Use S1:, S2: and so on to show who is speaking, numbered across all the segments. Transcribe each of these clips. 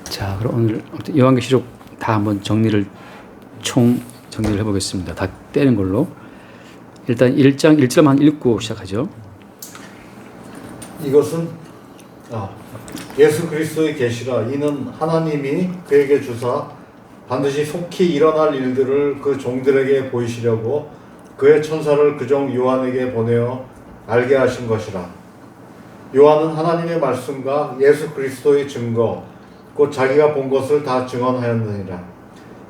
S1: 자, 그럼 오늘 요한계시록 다 한번 정리를 해보겠습니다. 다 떼는 걸로. 일단 1장 1절만 읽고 시작하죠.
S2: 이것은 예수 그리스도의 계시라. 이는 하나님이 그에게 주사 반드시 속히 일어날 일들을 그 종들에게 보이시려고 그의 천사를 그 종 요한에게 보내어 알게 하신 것이라. 요한은 하나님의 말씀과 예수 그리스도의 증거 곧 자기가 본 것을 다 증언하였느니라.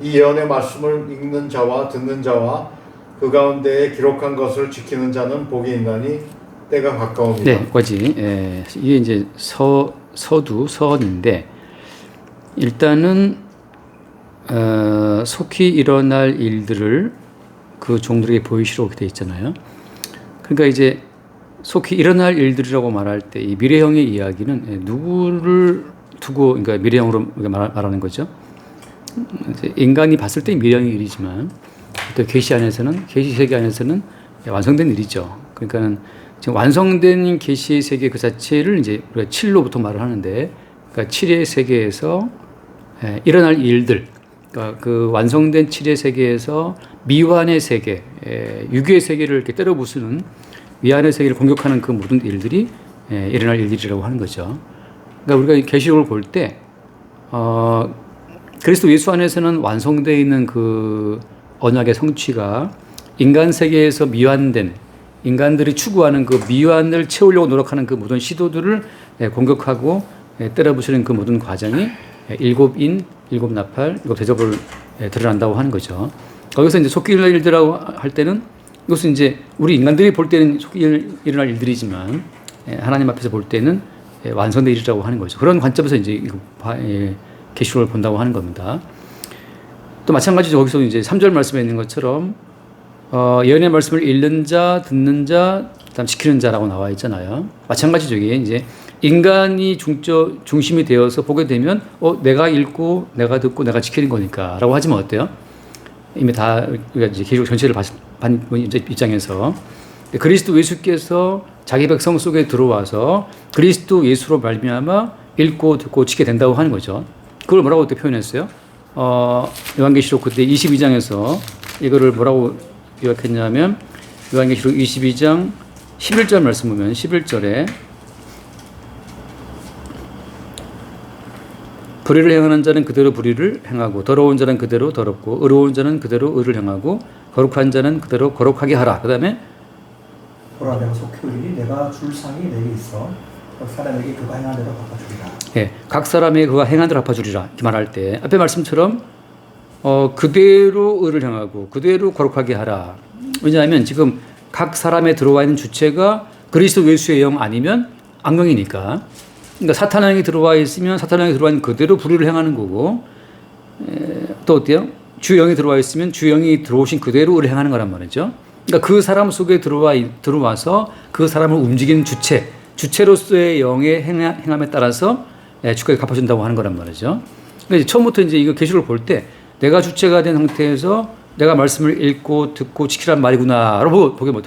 S2: 이 예언의 말씀을 읽는 자와 듣는 자와 그 가운데에 기록한 것을 지키는 자는 복이 있나니 때가 가까웁니다.
S1: 네, 거기 이게 이제 서두서인데 일단은 속히 일어날 일들을 그 종들에게 보이시라고 이렇게 돼 있잖아요. 그러니까 이제 속히 일어날 일들이라고 말할 때 이 미래형의 이야기는 누구를 두고 그러니까 미래형으로 말하는 거죠. 인간이 봤을 때 미래형의 일이지만 또 계시 안에서는 계시 세계 안에서는 완성된 일이죠. 그러니까는 지금 완성된 계시의 세계 그 자체를 이제 우리가 7로부터 말을 하는데, 그러니까 7의 세계에서 일어날 일들, 그러니까 그 완성된 7의 세계에서 미완의 세계, 유교의 세계를 이렇게 때려 부수는 미완의 세계를 공격하는 그 모든 일들이 일어날 일들이라고 하는 거죠. 그러니까 우리가 계시록을 볼 때 그리스도 예수 안에서는 완성되어 있는 그 언약의 성취가 인간 세계에서 미완된 인간들이 추구하는 그 미완을 채우려고 노력하는 그 모든 시도들을 공격하고 때려 부수는 그 모든 과정이 일곱 인, 일곱 나팔, 일곱 대접을 드러난다고 하는 거죠. 거기서 이제 속히 일어날 일들이라고 할 때는 이것은 이제 우리 인간들이 볼 때는 속히 일어날 일들이지만 하나님 앞에서 볼 때는 완성된 일이라고 하는 거죠. 그런 관점에서 이제 계시록을 본다고 하는 겁니다. 또 마찬가지로 거기서 이제 3절 말씀에 있는 것처럼 예언의 말씀을 읽는 자, 듣는 자, 그다음 지키는 자라고 나와 있잖아요. 마찬가지죠. 이게 이제 인간이 중심이 되어서 보게 되면 내가 읽고 내가 듣고 내가 지키는 거니까라고 하지만 어때요? 이미 다 우리가 이제 계시록 전체를 반 입장에서 그리스도 예수께서 자기 백성 속에 들어와서 그리스도 예수로 말미암아 읽고 듣고 지키게 된다고 하는 거죠. 그걸 뭐라고 그때 표현했어요? 요한계시록 그때 22장에서 이거를 뭐라고 요약했냐면 요한계시록 22장 11절 말씀 보면 11절에 불의를 행하는 자는 그대로 불의를 행하고 더러운 자는 그대로 더럽고 의로운 자는 그대로 의를 행하고 거룩한 자는 그대로 거룩하게 하라. 그 다음에
S3: 보라 내가 속히 오리니 내가 줄 상이 내게 있어 각 사람에게 그가 행한 대로 갚아주리라.
S1: 예, 각 사람에게 그가 행한 대로 갚아주리라 이렇게 말할 때 앞에 말씀처럼 그대로 의를 행하고 그대로 거룩하게 하라. 왜냐하면 지금 각 사람에 들어와 있는 주체가 그리스도 예수의 영 아니면 악령이니까. 그러니까 사탄의 영이 들어와 있으면 사탄의 영이 들어와 있는 그대로 불의를 행하는 거고, 또 어때요? 주 영이 들어와 있으면 주 영이 들어오신 그대로 의를 행하는 거란 말이죠. 그러니까 그 사람 속에 들어와서 그 사람을 움직이는 주체로서의 영의 행함에 따라서 주까지 갚아준다고 하는 거란 말이죠. 그러니까 처음부터 이제 이거 계시록을 볼 때 내가 주체가 된 상태에서 내가 말씀을 읽고 듣고 지키란 말이구나라고 보면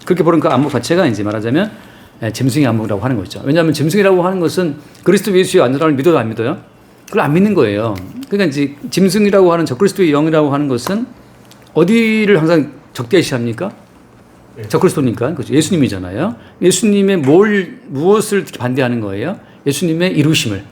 S1: 그렇게 보는 그 안목 자체가 이제 말하자면 짐승의 안목이라고 하는 거죠. 왜냐하면 짐승이라고 하는 것은 그리스도 예수의 완전함을 믿어도 안 믿어요? 그걸 안 믿는 거예요. 그러니까 이제 짐승이라고 하는 적그리스도의 영이라고 하는 것은 어디를 항상 적대시합니까? 적그리스도니까. 그렇죠. 예수님이잖아요. 예수님의 무엇을 반대하는 거예요? 예수님의 이루심을.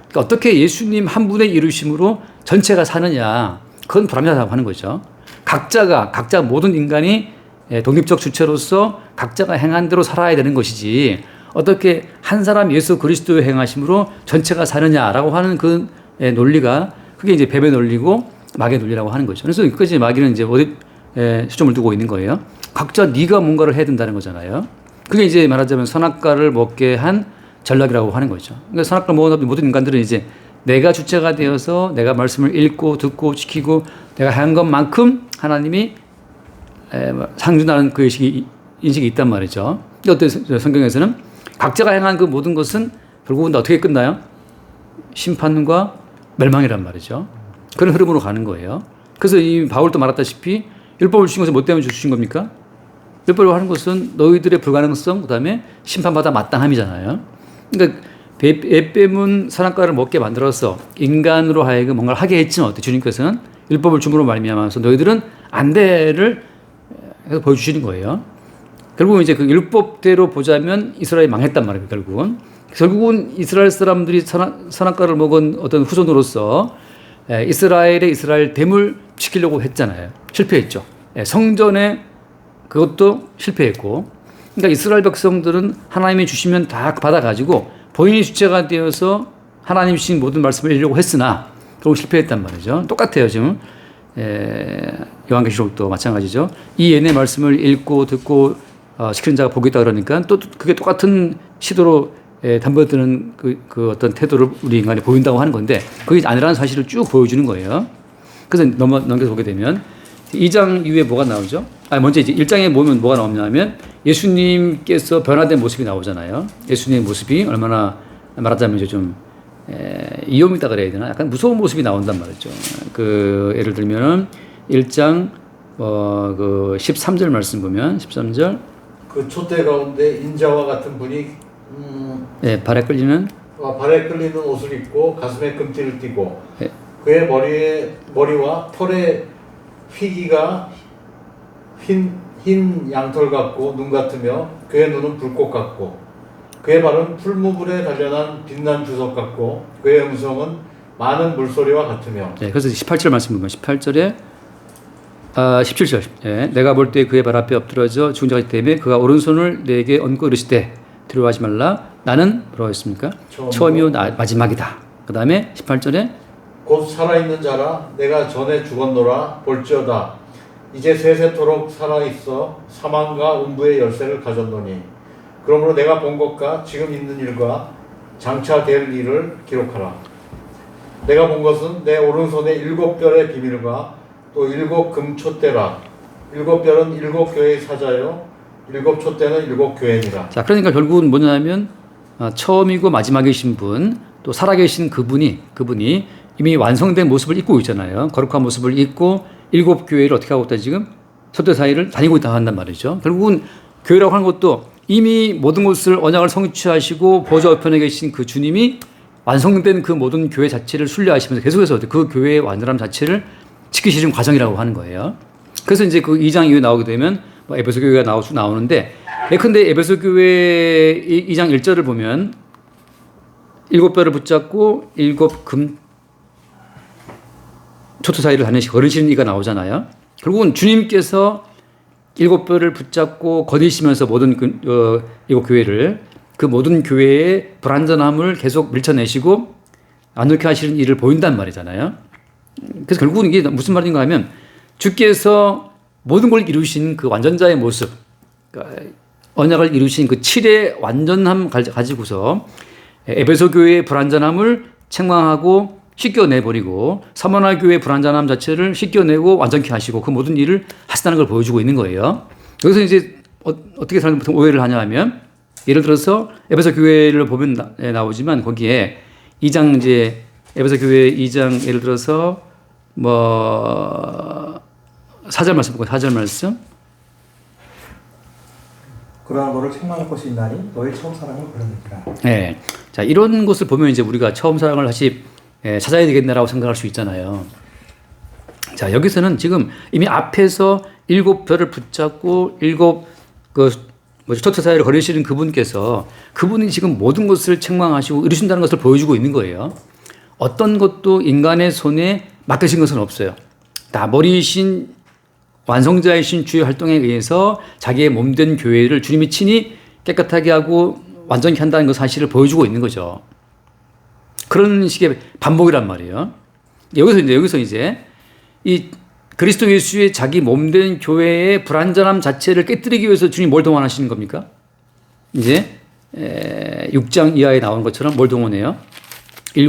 S1: 그러니까 어떻게 예수님 한 분의 이루심으로 전체가 사느냐. 그건 불합리하다고 하는 거죠. 각자 모든 인간이 독립적 주체로서 각자가 행한 대로 살아야 되는 것이지 어떻게 한 사람 예수 그리스도의 행하심으로 전체가 사느냐라고 하는 그 논리가 그게 이제 뱀의 논리고 마귀의 논리라고 하는 거죠. 그래서 여기까지 마귀는 이제 어디 초점을 두고 있는 거예요. 각자 네가 뭔가를 해야 된다는 거잖아요. 그게 이제 말하자면 선악과를 먹게 한 전략이라고 하는 거죠. 그러니까 선악과를 먹은 모든 인간들은 이제 내가 주체가 되어서 내가 말씀을 읽고 듣고 지키고 내가 한 것만큼 하나님이 상준하는 그 인식이 있단 말이죠. 어떤 성경에서는 각자가 행한 그 모든 것은 결국은 어떻게 끝나요? 심판과 멸망이란 말이죠. 그런 흐름으로 가는 거예요. 그래서 이 바울도 말했다시피 율법을 주신 것은 뭐 때문에 주신 겁니까? 율법을 하는 것은 너희들의 불가능성, 그 다음에 심판받아 마땅함이잖아요. 그러니까 뱀은 선악과를 먹게 만들어서 인간으로 하여금 뭔가를 하게 했지만 어때? 주님께서는 율법을 줌으로 말미암아서 너희들은 안 돼를 해서 보여주시는 거예요. 결국은 이제 그 율법대로 보자면 이스라엘이 망했단 말이에요. 결국은 이스라엘 사람들이 선악과를 먹은 어떤 후손으로서 이스라엘 됨을 지키려고 했잖아요. 실패했죠. 성전에 그것도 실패했고, 그러니까 이스라엘 백성들은 하나님이 주시면 다 받아가지고 본인이 주체가 되어서 하나님 주신 모든 말씀을 읽으려고 했으나 결국 실패했단 말이죠. 똑같아요. 지금 요한계시록도 마찬가지죠. 이 예언의 말씀을 읽고 듣고 시키는 자가 복이 있다 그러니까 또 그게 똑같은 시도로 덤벼드는 그 어떤 태도를 우리 인간이 보인다고 하는 건데 그게 아니라는 사실을 쭉 보여주는 거예요. 그래서 넘겨서 보게 되면 2장 이후에 뭐가 나오죠? 먼저 이제 1장에 보면 뭐가 나오냐면 예수님께서 변화된 모습이 나오잖아요. 예수님의 모습이 얼마나 말하자면 이제 좀 이용이다 그래야 되나? 약간 무서운 모습이 나온단 말이죠. 예를 들면은 1장 그 13절 말씀 보면 13절
S2: 그 촛대 가운데 인자와 같은 분이
S1: 발에 끌리는
S2: 옷을 입고 가슴에 금띠를 띠고
S1: 네.
S2: 그의 머리와 털에 휘기가 흰 양털 같고 눈 같으며 그의 눈은 불꽃 같고 그의 발은 풀무불에 단련한 빛난 주석 같고 그의 음성은 많은 물소리와 같으며.
S1: 그래서 18절 말씀 보면 18절에 17절 내가 볼 때 그의 발 앞에 엎드러져 죽은 자가 있기 때문에 그가 오른손을 내게 얹고 이르시되 두려워하지 말라 나는 뭐라고 했습니까? 처음이요 마지막이다. 그 다음에 18절에
S2: 곧 살아있는 자라 내가 전에 죽었노라 볼지어다 이제 세세토록 살아있어 사망과 음부의 열쇠를 가졌노니 그러므로 내가 본 것과 지금 있는 일과 장차 될 일을 기록하라. 내가 본 것은 내 오른손에 7별의 비밀과 또 7 금촛대라. 7별은 7 교회의 사자요 7 촛대는 7 교회니라.
S1: 자, 그러니까 결국은 뭐냐면 처음이고 마지막이신 분, 또 살아계신 그분이 이미 완성된 모습을 입고 있잖아요. 거룩한 모습을 입고 7 교회를 어떻게 하고 있다 지금? 촛대 사이를 다니고 있다 한단 말이죠. 결국은 교회라고 하는 것도 이미 모든 것을 언약을 성취하시고 보좌 우편에 계신 그 주님이 완성된 그 모든 교회 자체를 순례하시면서 계속해서 그 교회의 완전함 자체를 지키시는 과정이라고 하는 거예요. 그래서 이제 그 2장 이후에 나오게 되면 에베소 교회가 나오는데 예컨대 에베소 교회 2장 1절을 보면 7뼈를 붙잡고 7 금 촛대 사이를 걸으시는 이가 나오잖아요. 결국은 주님께서 7뼈를 붙잡고 거니시면서 모든 7 교회를 그 모든 교회의 불완전함을 계속 밀쳐내시고 완전케 하시는 일을 보인단 말이잖아요. 그래서 결국은 이게 무슨 말인가 하면 주께서 모든 걸 이루신 그 완전자의 모습, 그러니까 언약을 이루신 그 7의 완전함 가지고서 에베소 교회의 불완전함을 책망하고 씻겨내버리고 사모나 교회의 불완전함 자체를 씻겨내고 완전케 하시고 그 모든 일을 하신다는 걸 보여주고 있는 거예요. 여기서 이제 어떻게 사람들이 보통 오해를 하냐 하면 예를 들어서 에베소 교회를 보면 나오지만 거기에 2장 이제 에베소 교회 2장 예를 들어서 4절 말씀 보고 4절 말씀
S3: 그러나 너를 책망할 것이 있나니 너의 처음 사랑을 버렸느니라.
S1: 네. 자, 이런 것을 보면 이제 우리가 처음 사랑을 다시 찾아야 되겠네라고 생각할 수 있잖아요. 자, 여기서는 지금 이미 앞에서 7별을 붙잡고 7 촛대 사이를 거리시는 그분이 지금 모든 것을 책망하시고 이루신다는 것을 보여주고 있는 거예요. 어떤 것도 인간의 손에 맡기신 것은 없어요. 다 머리이신 완성자이신 주의 활동에 의해서 자기의 몸된 교회를 주님이 친히 깨끗하게 하고 완전히 한다는 그 사실을 보여주고 있는 거죠. 그런 식의 반복이란 말이에요. 여기서 이제 이 그리스도 예수의 자기 몸된 교회의 불완전함 자체를 깨뜨리기 위해서 주님 뭘 동원하시는 겁니까? 이제 6장 이하에 나온 것처럼 뭘 동원해요? 7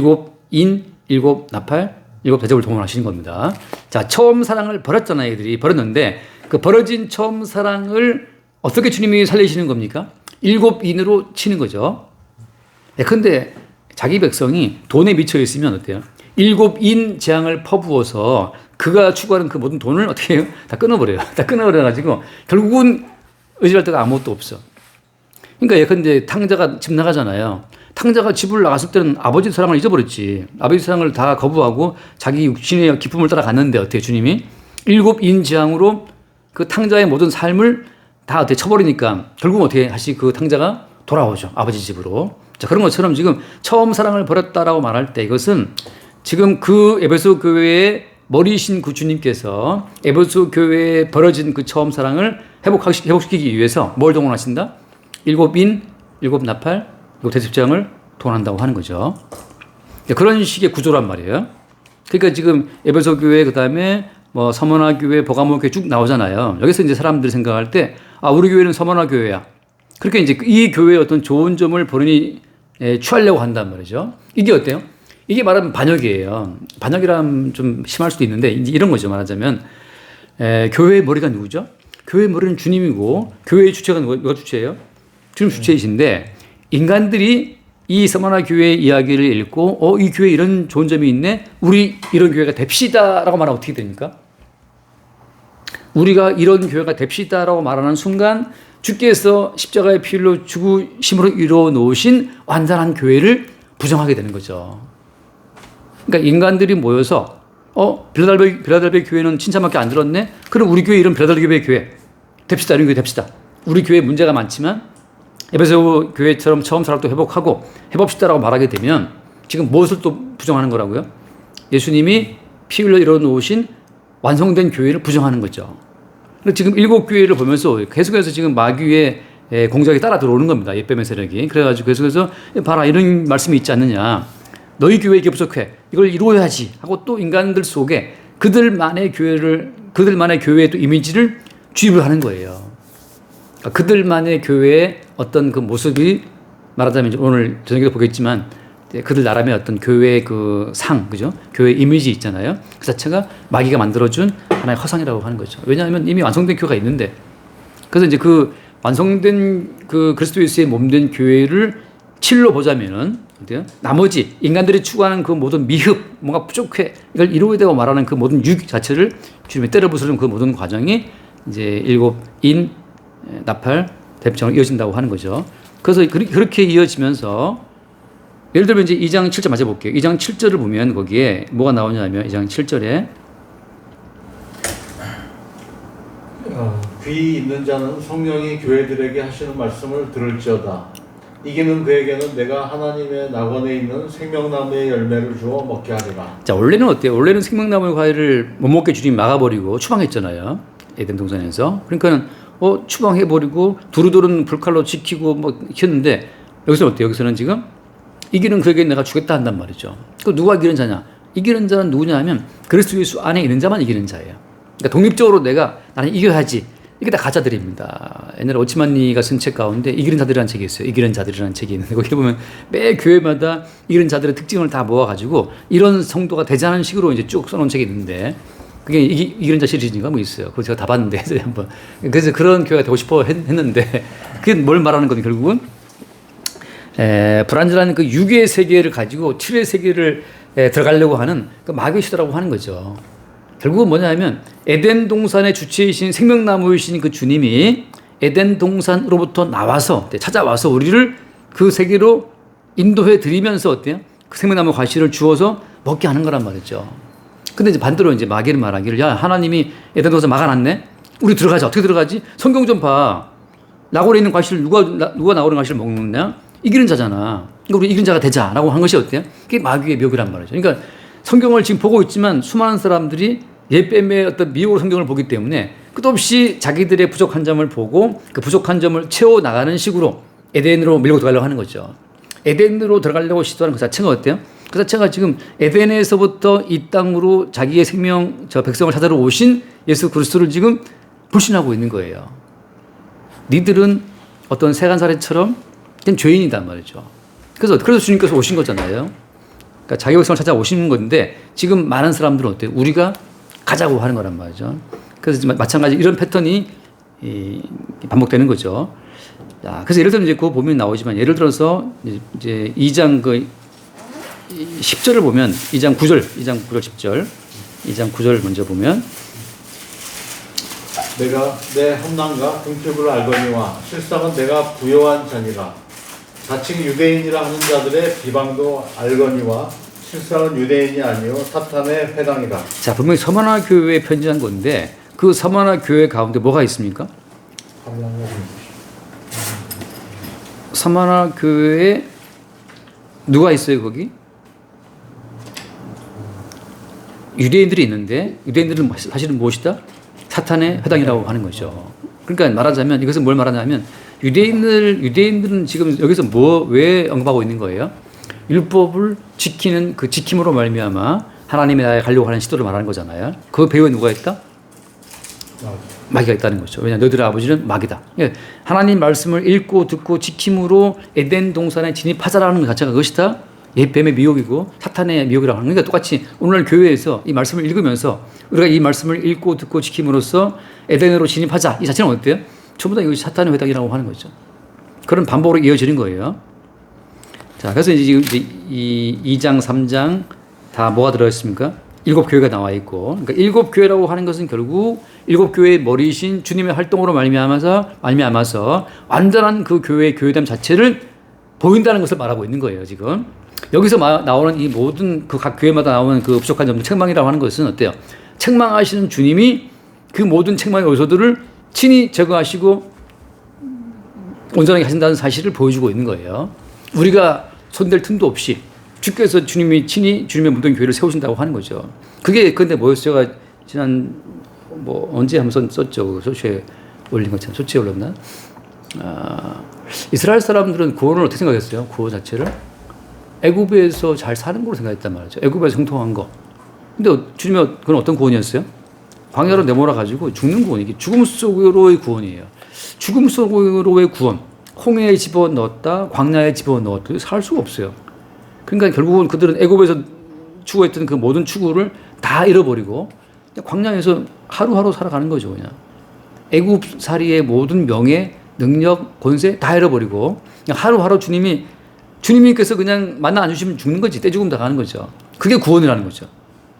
S1: 인, 7 나팔, 7 대접을 동원하시는 겁니다. 자, 처음 사랑을 버렸잖아요. 애들이 버렸는데 그 버려진 처음 사랑을 어떻게 주님이 살리시는 겁니까? 7 인으로 치는 거죠. 근데 자기 백성이 돈에 미쳐 있으면 어때요? 7 인 재앙을 퍼부어서 그가 추구하는 그 모든 돈을 어떻게 해요? 다 끊어버려요. 다 끊어버려가지고 결국은 의지할 데가 아무것도 없어. 그러니까 예컨대 탕자가 집 나가잖아요. 탕자가 집을 나갔을 때는 아버지 사랑을 잊어버렸지. 아버지 사랑을 다 거부하고 자기 육신의 기쁨을 따라갔는데 어떻게 주님이 7인 재앙으로 그 탕자의 모든 삶을 다 어떻게 쳐버리니까 결국 어떻게 다시 그 탕자가 돌아오죠. 아버지 집으로. 자, 그런 것처럼 지금 처음 사랑을 버렸다라고 말할 때 이것은 지금 그 에베소 교회의 머리신 그 주님께서 에베소 교회에 벌어진 그 처음 사랑을 회복시키기 위해서 뭘 동원하신다? 7인, 7나팔, 7대접장을 동원한다고 하는 거죠. 그런 식의 구조란 말이에요. 그러니까 지금 에베소 교회 그다음에 뭐 서머나 교회, 버가모 교회 쭉 나오잖아요. 여기서 이제 사람들이 생각할 때 아, 우리 교회는 서머나 교회야. 그렇게 이제 이 교회의 어떤 좋은 점을 본인이 취하려고 한단 말이죠. 이게 어때요? 이게 말하면 반역이에요. 반역이라면 좀 심할 수도 있는데 이제 이런 거죠. 말하자면 교회의 머리가 누구죠? 교회의 머리는 주님이고 교회의 주체가 누가 주체예요? 주님 주체이신데 인간들이 이 서머나 교회의 이야기를 읽고 이 교회에 이런 좋은 점이 있네. 우리 이런 교회가 됩시다라고 말하면 어떻게 됩니까? 우리가 이런 교회가 됩시다라고 말하는 순간 주께서 십자가의 피 흘려 죽으심으로 이루어 놓으신 완전한 교회를 부정하게 되는 거죠. 그러니까 인간들이 모여서 빌라델비아 교회는 칭찬밖에 안 들었네. 그럼 우리 교회 이런 빌라델비아 교회 됩시다. 이런 교회 됩시다. 우리 교회 문제가 많지만 에베소 교회처럼 처음 사랑도 회복하고 해봅시다라고 말하게 되면 지금 무엇을 또 부정하는 거라고요? 예수님이 피 흘려 이루어 놓으신 완성된 교회를 부정하는 거죠. 지금 7교회를 보면서 계속해서 지금 마귀의 공작이 따라 들어오는 겁니다. 옛뱀의 세력이. 그래가지고 계속해서 봐라 이런 말씀이 있지 않느냐. 너희 교회 이게 부족해. 이걸 이루어야지 하고 또 인간들 속에 그들만의 교회의 또 이미지를 주입을 하는 거예요. 그러니까 그들만의 교회의 어떤 그 모습이 말하자면 오늘 저녁에도 보겠지만 그들 나름의 어떤 교회의 그 상, 그죠? 교회 이미지 있잖아요. 그 자체가 마귀가 만들어준 하나의 허상이라고 하는 거죠. 왜냐하면 이미 완성된 교회가 있는데, 그래서 이제 그 완성된 그 그리스도 예수의 몸된 교회를 칠로 보자면은 어때요? 나머지 인간들이 추구하는 그 모든 미흡, 뭔가 부족해, 이걸 이루어야 되고 말하는 그 모든 육 자체를 주님의 때려 부수는 그 모든 과정이 이제 7인 나팔 대표적으로 이어진다고 하는 거죠. 그래서 그렇게 이어지면서 예를 들면 이제 2장 7절 맞아 볼게요. 2장 7절을 보면 거기에 뭐가 나오냐면 2장 7절에
S2: 귀 있는 자는 성령이 교회들에게 하시는 말씀을 들을지어다. 이기는 그에게는 내가 하나님의 낙원에 있는 생명나무의 열매를 주어 먹게 하리라.
S1: 자, 원래는 어때요? 원래는 생명나무의 과일을 못 먹게 주님이 막아버리고 추방했잖아요. 에덴 동산에서. 그러니까는 추방해버리고 두루두루 불칼로 지키고 뭐 했는데 여기서는 어때요? 여기서는 지금 이기는 그에게 내가 주겠다 한단 말이죠. 그 누가 이기는 자냐? 이기는 자는 누구냐 하면 그리스도 예수 안에 있는 자만 이기는 자예요. 그러니까 독립적으로 나는 이겨야지. 이게 다 가짜들입니다. 옛날에 오치만니가 쓴 책 가운데 이기는 자들이라는 책이 있어요. 이기는 자들이라는 책이 있는데 거기 보면 매 교회마다 이기는 자들의 특징을 다 모아가지고 이런 성도가 되자는 식으로 이제 쭉 써놓은 책이 있는데 그게 이기는 자 시리즈인가 뭐 있어요. 그거 제가 다 봤는데 한번. 그래서 그런 교회가 되고 싶어 했는데 그게 뭘 말하는 건 결국은 불완전한 그 6의 세계를 가지고 7의 세계를 들어가려고 하는 그 마귀의 시도라고 하는 거죠. 결국은 뭐냐면 에덴 동산의 주체이신 생명나무이신 그 주님이 에덴 동산으로부터 나와서 찾아와서 우리를 그 세계로 인도해 드리면서 어때요? 그 생명나무 과실을 주어서 먹게 하는 거란 말이죠. 근데 이제 반대로 이제 마귀는 말하기를 야 하나님이 에덴 동산 막아놨네. 우리 들어가자. 어떻게 들어가지? 성경 좀 봐. 낙원에 있는 과실을 누가 낙원의 과실을 먹느냐? 이기는 자잖아. 그러니까 우리 이기는 자가 되자라고 한 것이 어때요? 그게 마귀의 묘기란 말이죠. 그러니까 성경을 지금 보고 있지만 수많은 사람들이 옛뱀의 어떤 미혹으로 성경을 보기 때문에 끝없이 자기들의 부족한 점을 보고 그 부족한 점을 채워나가는 식으로 에덴으로 밀고 들어가려고 하는 거죠. 에덴으로 들어가려고 시도하는 그 자체가 어때요? 그 자체가 지금 에덴에서부터 이 땅으로 자기의 백성을 찾아러 오신 예수 그리스도를 지금 불신하고 있는 거예요. 니들은 어떤 세간살이처럼 그냥 죄인이단 말이죠. 그래서 주님께서 오신 거잖아요. 그러니까 자기 백성을 찾아오시는 건데 지금 많은 사람들은 어때요? 우리가 가자고 하는 거란 말이죠. 그래서 마찬가지 이런 패턴이 반복되는 거죠. 자, 그래서 예를 들면 이제 그거 보면 나오지만 예를 들어서 이제 2장 10절을 보면 2장 9절 10절 2장 9절 먼저 보면
S2: 내가 내 함난과 궁핍을 알거니와 실상은 내가 부요한 자니라. 자칭 유대인이라 하는 자들의 비방도 알거니와 실상은 유대인이 아니요 사탄의 회당이다.
S1: 자, 분명히 서머나 교회에 편지한 건데 그 서머나 교회 가운데 뭐가 있습니까? 서머나 교회에 누가 있어요, 거기? 유대인들이 있는데 유대인들은 사실은 무엇이다? 사탄의 회당이라고 하는 거죠. 그러니까 말하자면 이것은 뭘 말하냐면 유대인들은 지금 여기서 왜 언급하고 있는 거예요? 율법을 지키는 그 지킴으로 말미암아 하나님의 나라에 가려고 하는 시도를 말하는 거잖아요. 그 배후에 누가 있다? 마귀가 있다는 거죠. 왜냐, 너희들의 아버지는 마귀다. 하나님 말씀을 읽고 듣고 지킴으로 에덴 동산에 진입하자라는 것 자체가 그것이다. 뱀의 미혹이고 사탄의 미혹이라고 하는. 그러니까 똑같이 오늘날 교회에서 이 말씀을 읽으면서 우리가 이 말씀을 읽고 듣고 지킴으로써 에덴으로 진입하자. 이 자체는 어때요? 전부 다 이것이 사탄의 회당이라고 하는 거죠. 그런 반복으로 이어지는 거예요. 자, 그래서 이제 이 2장, 3장 다 뭐가 들어있습니까? 7교회가 나와 있고, 그러니까 7교회라고 하는 것은 결국 7교회의 머리이신 주님의 활동으로 말미암아서 완전한 그 교회의 교회됨 자체를 보인다는 것을 말하고 있는 거예요, 지금. 여기서 나오는 이 모든 그 각 교회마다 나오는 그 부족한 점, 책망이라고 하는 것은 어때요? 책망하시는 주님이 그 모든 책망의 요소들을 친히 제거하시고 온전하게 하신다는 사실을 보여주고 있는 거예요. 우리가 손댈 틈도 없이 주께서 주님이 친히 주님의 모든 교회를 세우신다고 하는 거죠. 그게 근데 뭐였어요? 제가 지난 언제 한번 썼죠. 소치에 올린 것처럼. 소치에 올렸나? 이스라엘 사람들은 구원을 어떻게 생각했어요? 구원 자체를? 애굽에서 잘 사는 걸로 생각했단 말이죠. 애굽에서 형통한 거. 근데 주님의 그건 어떤 구원이었어요? 광야로 내몰아 가지고 죽는 구원. 이게 죽음 속으로의 구원이에요. 죽음 속으로의 구원. 홍해에 집어넣었다, 광야에 집어넣었다. 살 수가 없어요. 그러니까 결국은 그들은 애굽에서 추구했던 그 모든 추구를 다 잃어버리고 광야에서 하루하루 살아가는 거죠, 그냥. 애굽살이의 모든 명예, 능력, 권세 다 잃어버리고 그냥 하루하루 주님께서 그냥 만나 안 주시면 죽는 거지. 떼죽음 다 가는 거죠. 그게 구원이라는 거죠.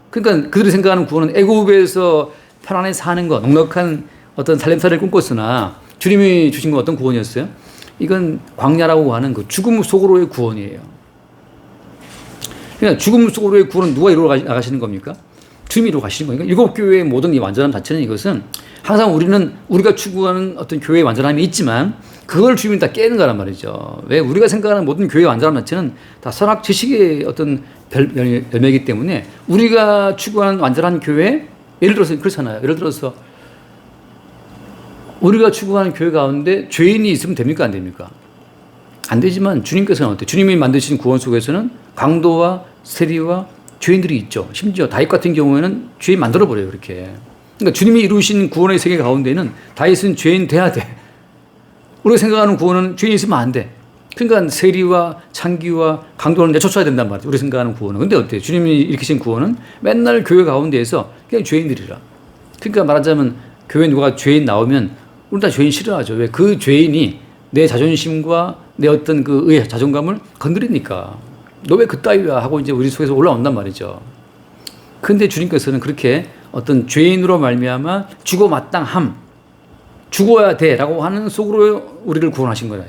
S1: 그러니까 그들이 생각하는 구원은 애굽에서 편안히 사는 것, 넉넉한 어떤 살림살이를 꿈꿨으나 주님이 주신 건 어떤 구원이었어요? 이건 광야라고 하는 그 죽음 속으로의 구원이에요. 그러니까 죽음 속으로의 구원은 누가 이루어 나가시는 겁니까? 주님이 이루어 가시는 거니까. 7교회의 모든 이 완전함 자체는 이것은 항상 우리가 추구하는 어떤 교회의 완전함이 있지만 그걸 주님이 다 깨는 거란 말이죠. 왜? 우리가 생각하는 모든 교회의 완전함 자체는 다 선악 지식의 어떤 열매이기 때문에 우리가 추구하는 완전한 교회, 예를 들어서 그렇잖아요. 예를 들어서 우리가 추구하는 교회 가운데 죄인이 있으면 됩니까? 안 됩니까? 안 되지만 주님께서는 어때요? 주님이 만드신 구원 속에서는 강도와 세리와 죄인들이 있죠. 심지어 다윗 같은 경우에는 죄인 만들어버려요. 그렇게. 그러니까 주님이 이루신 구원의 세계 가운데는 다윗은 죄인 돼야 돼. 우리가 생각하는 구원은 죄인 있으면 안 돼. 그러니까 세리와 창기와 강도는 내쫓아야 된단 말이죠. 우리가 생각하는 구원은. 근데 어때요? 주님이 일으키신 구원은 맨날 교회 가운데에서 그냥 죄인들이라. 그러니까 말하자면 교회 누가 죄인 나오면 우리 다 죄인 싫어하죠. 왜? 그 죄인이 내 자존심과 내 어떤 그 자존감을 건드리니까. 너 왜 그따위야 하고 이제 우리 속에서 올라온단 말이죠. 근데 주님께서는 그렇게 어떤 죄인으로 말미암아 죽어 마땅함, 죽어야 돼라고 하는 속으로 우리를 구원하신 거예요.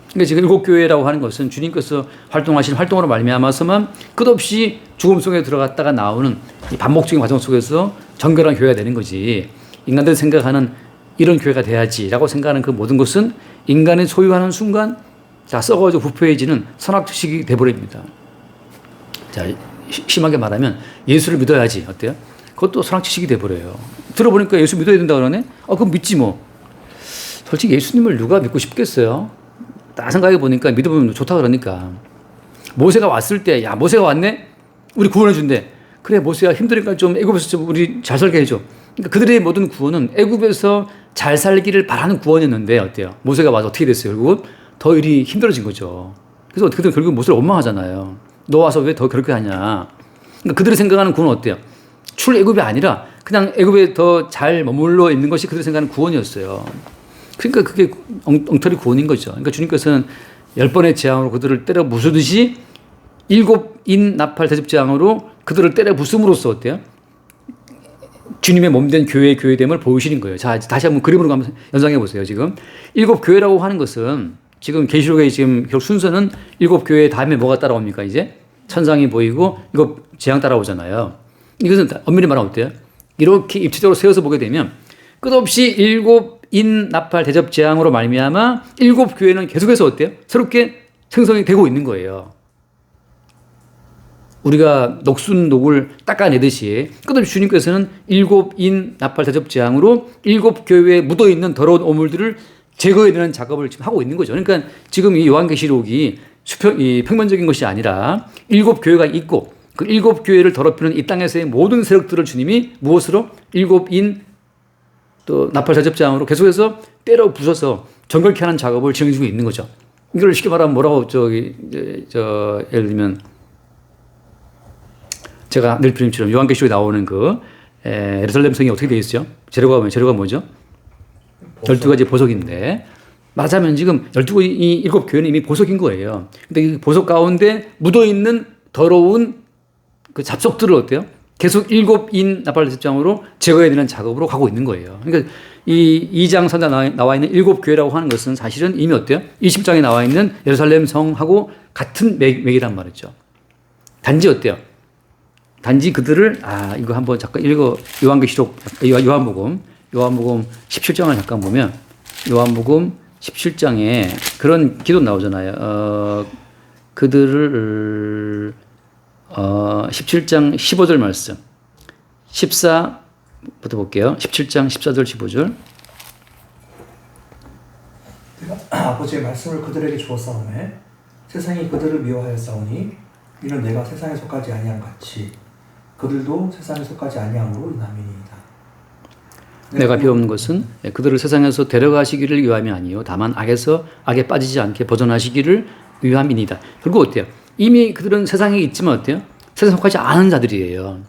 S1: 그러니까 지금 7교회라고 하는 것은 주님께서 활동하신 활동으로 말미암아서만 끝없이 죽음 속에 들어갔다가 나오는 이 반복적인 과정 속에서 정결한 교회가 되는 거지. 인간들이 생각하는 이런 교회가 돼야지라고 생각하는 그 모든 것은 인간이 소유하는 순간 자 썩어져 부패해지는 선악지식이 돼버립니다. 자 심하게 말하면 예수를 믿어야지 어때요? 그것도 선악지식이 돼버려요. 들어보니까 예수 믿어야 된다 그러네? 그럼 믿지 뭐. 솔직히 예수님을 누가 믿고 싶겠어요? 딱 생각해 보니까 믿어보면 좋다 그러니까. 모세가 왔을 때 야 모세가 왔네? 우리 구원해 준대. 그래 모세야 힘드니까 좀 애굽에서 좀 우리 잘 살게 해줘. 그러니까 그들의 모든 구원은 애굽에서 잘 살기를 바라는 구원이었는데 어때요? 모세가 와서 어떻게 됐어요? 결국은 더 일이 힘들어진 거죠. 그래서 어떻게든 결국 모세를 원망하잖아요. 너 와서 왜 더 그렇게 하냐. 그러니까 그들이 생각하는 구원은 어때요? 출애굽이 아니라 그냥 애굽에 더 잘 머물러 있는 것이 그들이 생각하는 구원이었어요. 그러니까 그게 엉터리 구원인 거죠. 그러니까 주님께서는 10번의 재앙으로 그들을 때려 부수듯이 7인 나팔 대접재앙으로 그들을 때려 부숨으로써 어때요? 주님의 몸된 교회의 교회됨을 보이시는 거예요. 자, 다시 한번 그림으로 한번 연상해 보세요. 지금 7교회라고 하는 것은 지금 계시록의 지금 결국 순서는 7교회 다음에 뭐가 따라옵니까? 이제 천상이 보이고 이거 재앙 따라오잖아요. 이것은 엄밀히 말하면 어때요? 이렇게 입체적으로 세워서 보게 되면 끝없이 7인 나팔 대접 재앙으로 말미암아 7교회는 계속해서 어때요? 새롭게 생성이 되고 있는 거예요. 우리가 녹순독을 닦아내듯이 끝없이 주님께서는 7인 나팔 대접 재앙으로 7교회에 묻어있는 더러운 오물들을 제거해내는 작업을 지금 하고 있는 거죠. 그러니까 지금 이 요한계시록이 평면적인 것이 아니라 7교회가 있고 그 7교회를 더럽히는 이 땅에서의 모든 세력들을 주님이 무엇으로? 7인 또 나팔 대접 재앙으로 계속해서 때려 부숴서 정결케 하는 작업을 진행해 주고 있는 거죠. 이걸 쉽게 말하면 뭐라고 예를 들면 제가 늘 드림처럼 요한계시록에 나오는 그 예루살렘 성이 어떻게 되어 있죠? 재료가 뭐죠? 12가지 보석인데 말하자면 지금 7교회는 이미 보석인 거예요. 근데 이 보석 가운데 묻어있는 더러운 그 잡석들을 어때요? 계속 7인 나팔 대접장으로 제거해야 되는 작업으로 가고 있는 거예요. 그러니까 이 2장 3장 나와 있는 7교회라고 하는 것은 사실은 이미 어때요? 20장에 나와 있는 예루살렘 성하고 같은 맥이란 말이죠. 단지 어때요? 단지 그들을 이거 한번 잠깐 요한복음 17장을 잠깐 보면 요한복음 17장에 그런 기도 나오잖아요. 그들을 17장 15절 말씀 14부터 볼게요. 17장 14절 15절
S3: 내가 아버지의 말씀을 그들에게 주었사오매 세상이 그들을 미워하였사오니 이는 내가 세상에 속하지 아니한 같이 그들도 세상에 속하지 아니함으로 인함이니이다.
S1: 내가 배운 것은 그들을 세상에서 데려가시기를 위함이 아니요 다만 악에 빠지지 않게 벗어나시기를 위함이니이다. 결국 어때요? 이미 그들은 세상에 있지만 어때요? 세상에 속하지 않은 자들이에요.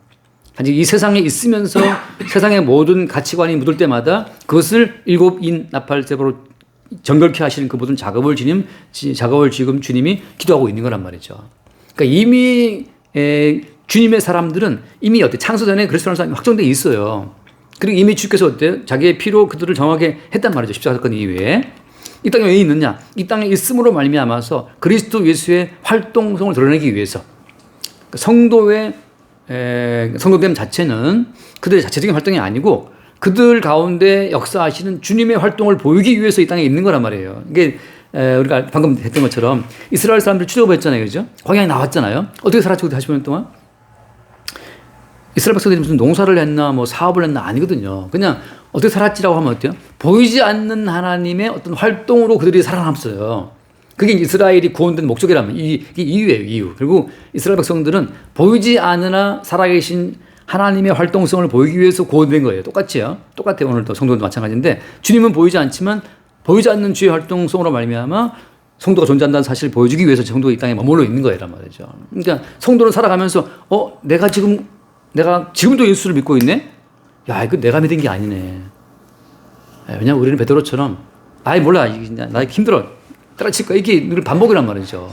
S1: 단지 이 세상에 있으면서 세상의 모든 가치관이 묻을 때마다 그것을 7인 나팔 대접으로 정결케 하시는 그 모든 작업을 지금 주님이 기도하고 있는 거란 말이죠. 그러니까 이미 주님의 사람들은 이미 창세전에 그리스도라는 사람이 확정되어 있어요. 그리고 이미 주께서 어때요? 자기의 피로 그들을 정하게 했단 말이죠. 십자가 사건 이후에. 이 땅에 왜 있느냐? 이 땅에 있음으로 말미암아서 그리스도 예수의 활동성을 드러내기 위해서 성도됨 자체는 그들의 자체적인 활동이 아니고 그들 가운데 역사하시는 주님의 활동을 보이기 위해서 이 땅에 있는 거란 말이에요. 이게 우리가 방금 했던 것처럼 이스라엘 사람들 출애굽했잖아요, 그죠? 광야에 나왔잖아요. 어떻게 살았죠? 40년 동안? 이스라엘 백성들이 무슨 농사를 했나, 뭐 사업을 했나 아니거든요. 그냥 어떻게 살았지라고 하면 어때요? 보이지 않는 하나님의 어떤 활동으로 그들이 살아남았어요. 그게 이스라엘이 구원된 목적이라면 이게 이유예요, 이유. 그리고 이스라엘 백성들은 보이지 않으나 살아계신 하나님의 활동성을 보이기 위해서 구원된 거예요. 똑같이요. 똑같아요. 오늘도 성도도 마찬가지인데 주님은 보이지 않지만 보이지 않는 주의 활동성으로 말미암아 성도가 존재한다는 사실을 보여주기 위해서 성도가 이 땅에 머물러 있는 거란 말이죠. 그러니까 성도는 살아가면서 내가 지금도 예수를 믿고 있네? 야, 이거 내가 믿은 게 아니네. 왜냐면 우리는 베드로처럼 몰라. 나 힘들어. 따라칠 거야. 이게 반복이란 말이죠.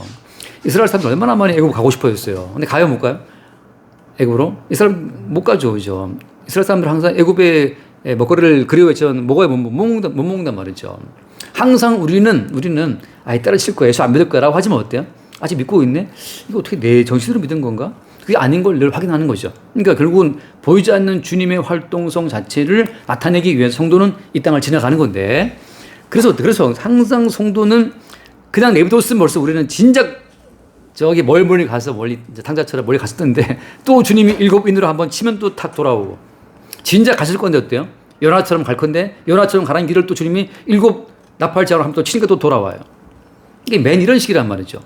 S1: 이스라엘 사람들 얼마나 많이 애굽 가고 싶어 했어요. 근데 가요, 못 가요? 애굽으로? 이스라엘 못 가죠, 그죠? 이스라엘 사람들 항상 애굽의 먹거리를 그리워했지만 먹어야 못 먹는단 말이죠. 항상 우리는 따라칠 거야. 예수 안 믿을 거야. 라고 하지만 어때요? 아직 믿고 있네? 이거 어떻게 내 정신으로 믿은 건가? 그게 아닌 걸 늘 확인하는 거죠. 그러니까 결국은 보이지 않는 주님의 활동성 자체를 나타내기 위해서 성도는 이 땅을 지나가는 건데 그래서 항상 성도는 그냥 내비뒀으면 벌써 우리는 진작 저기 멀리 가서 이제 탕자처럼 멀리 갔었는데 또 주님이 7인으로 한번 치면 또 탁 돌아오고 진작 가실 건데 어때요? 요나처럼 갈 건데 요나처럼 가라는 길을 또 주님이 7 나팔자로 하면 또 치니까 또 돌아와요. 이게 맨 이런 식이란 말이죠.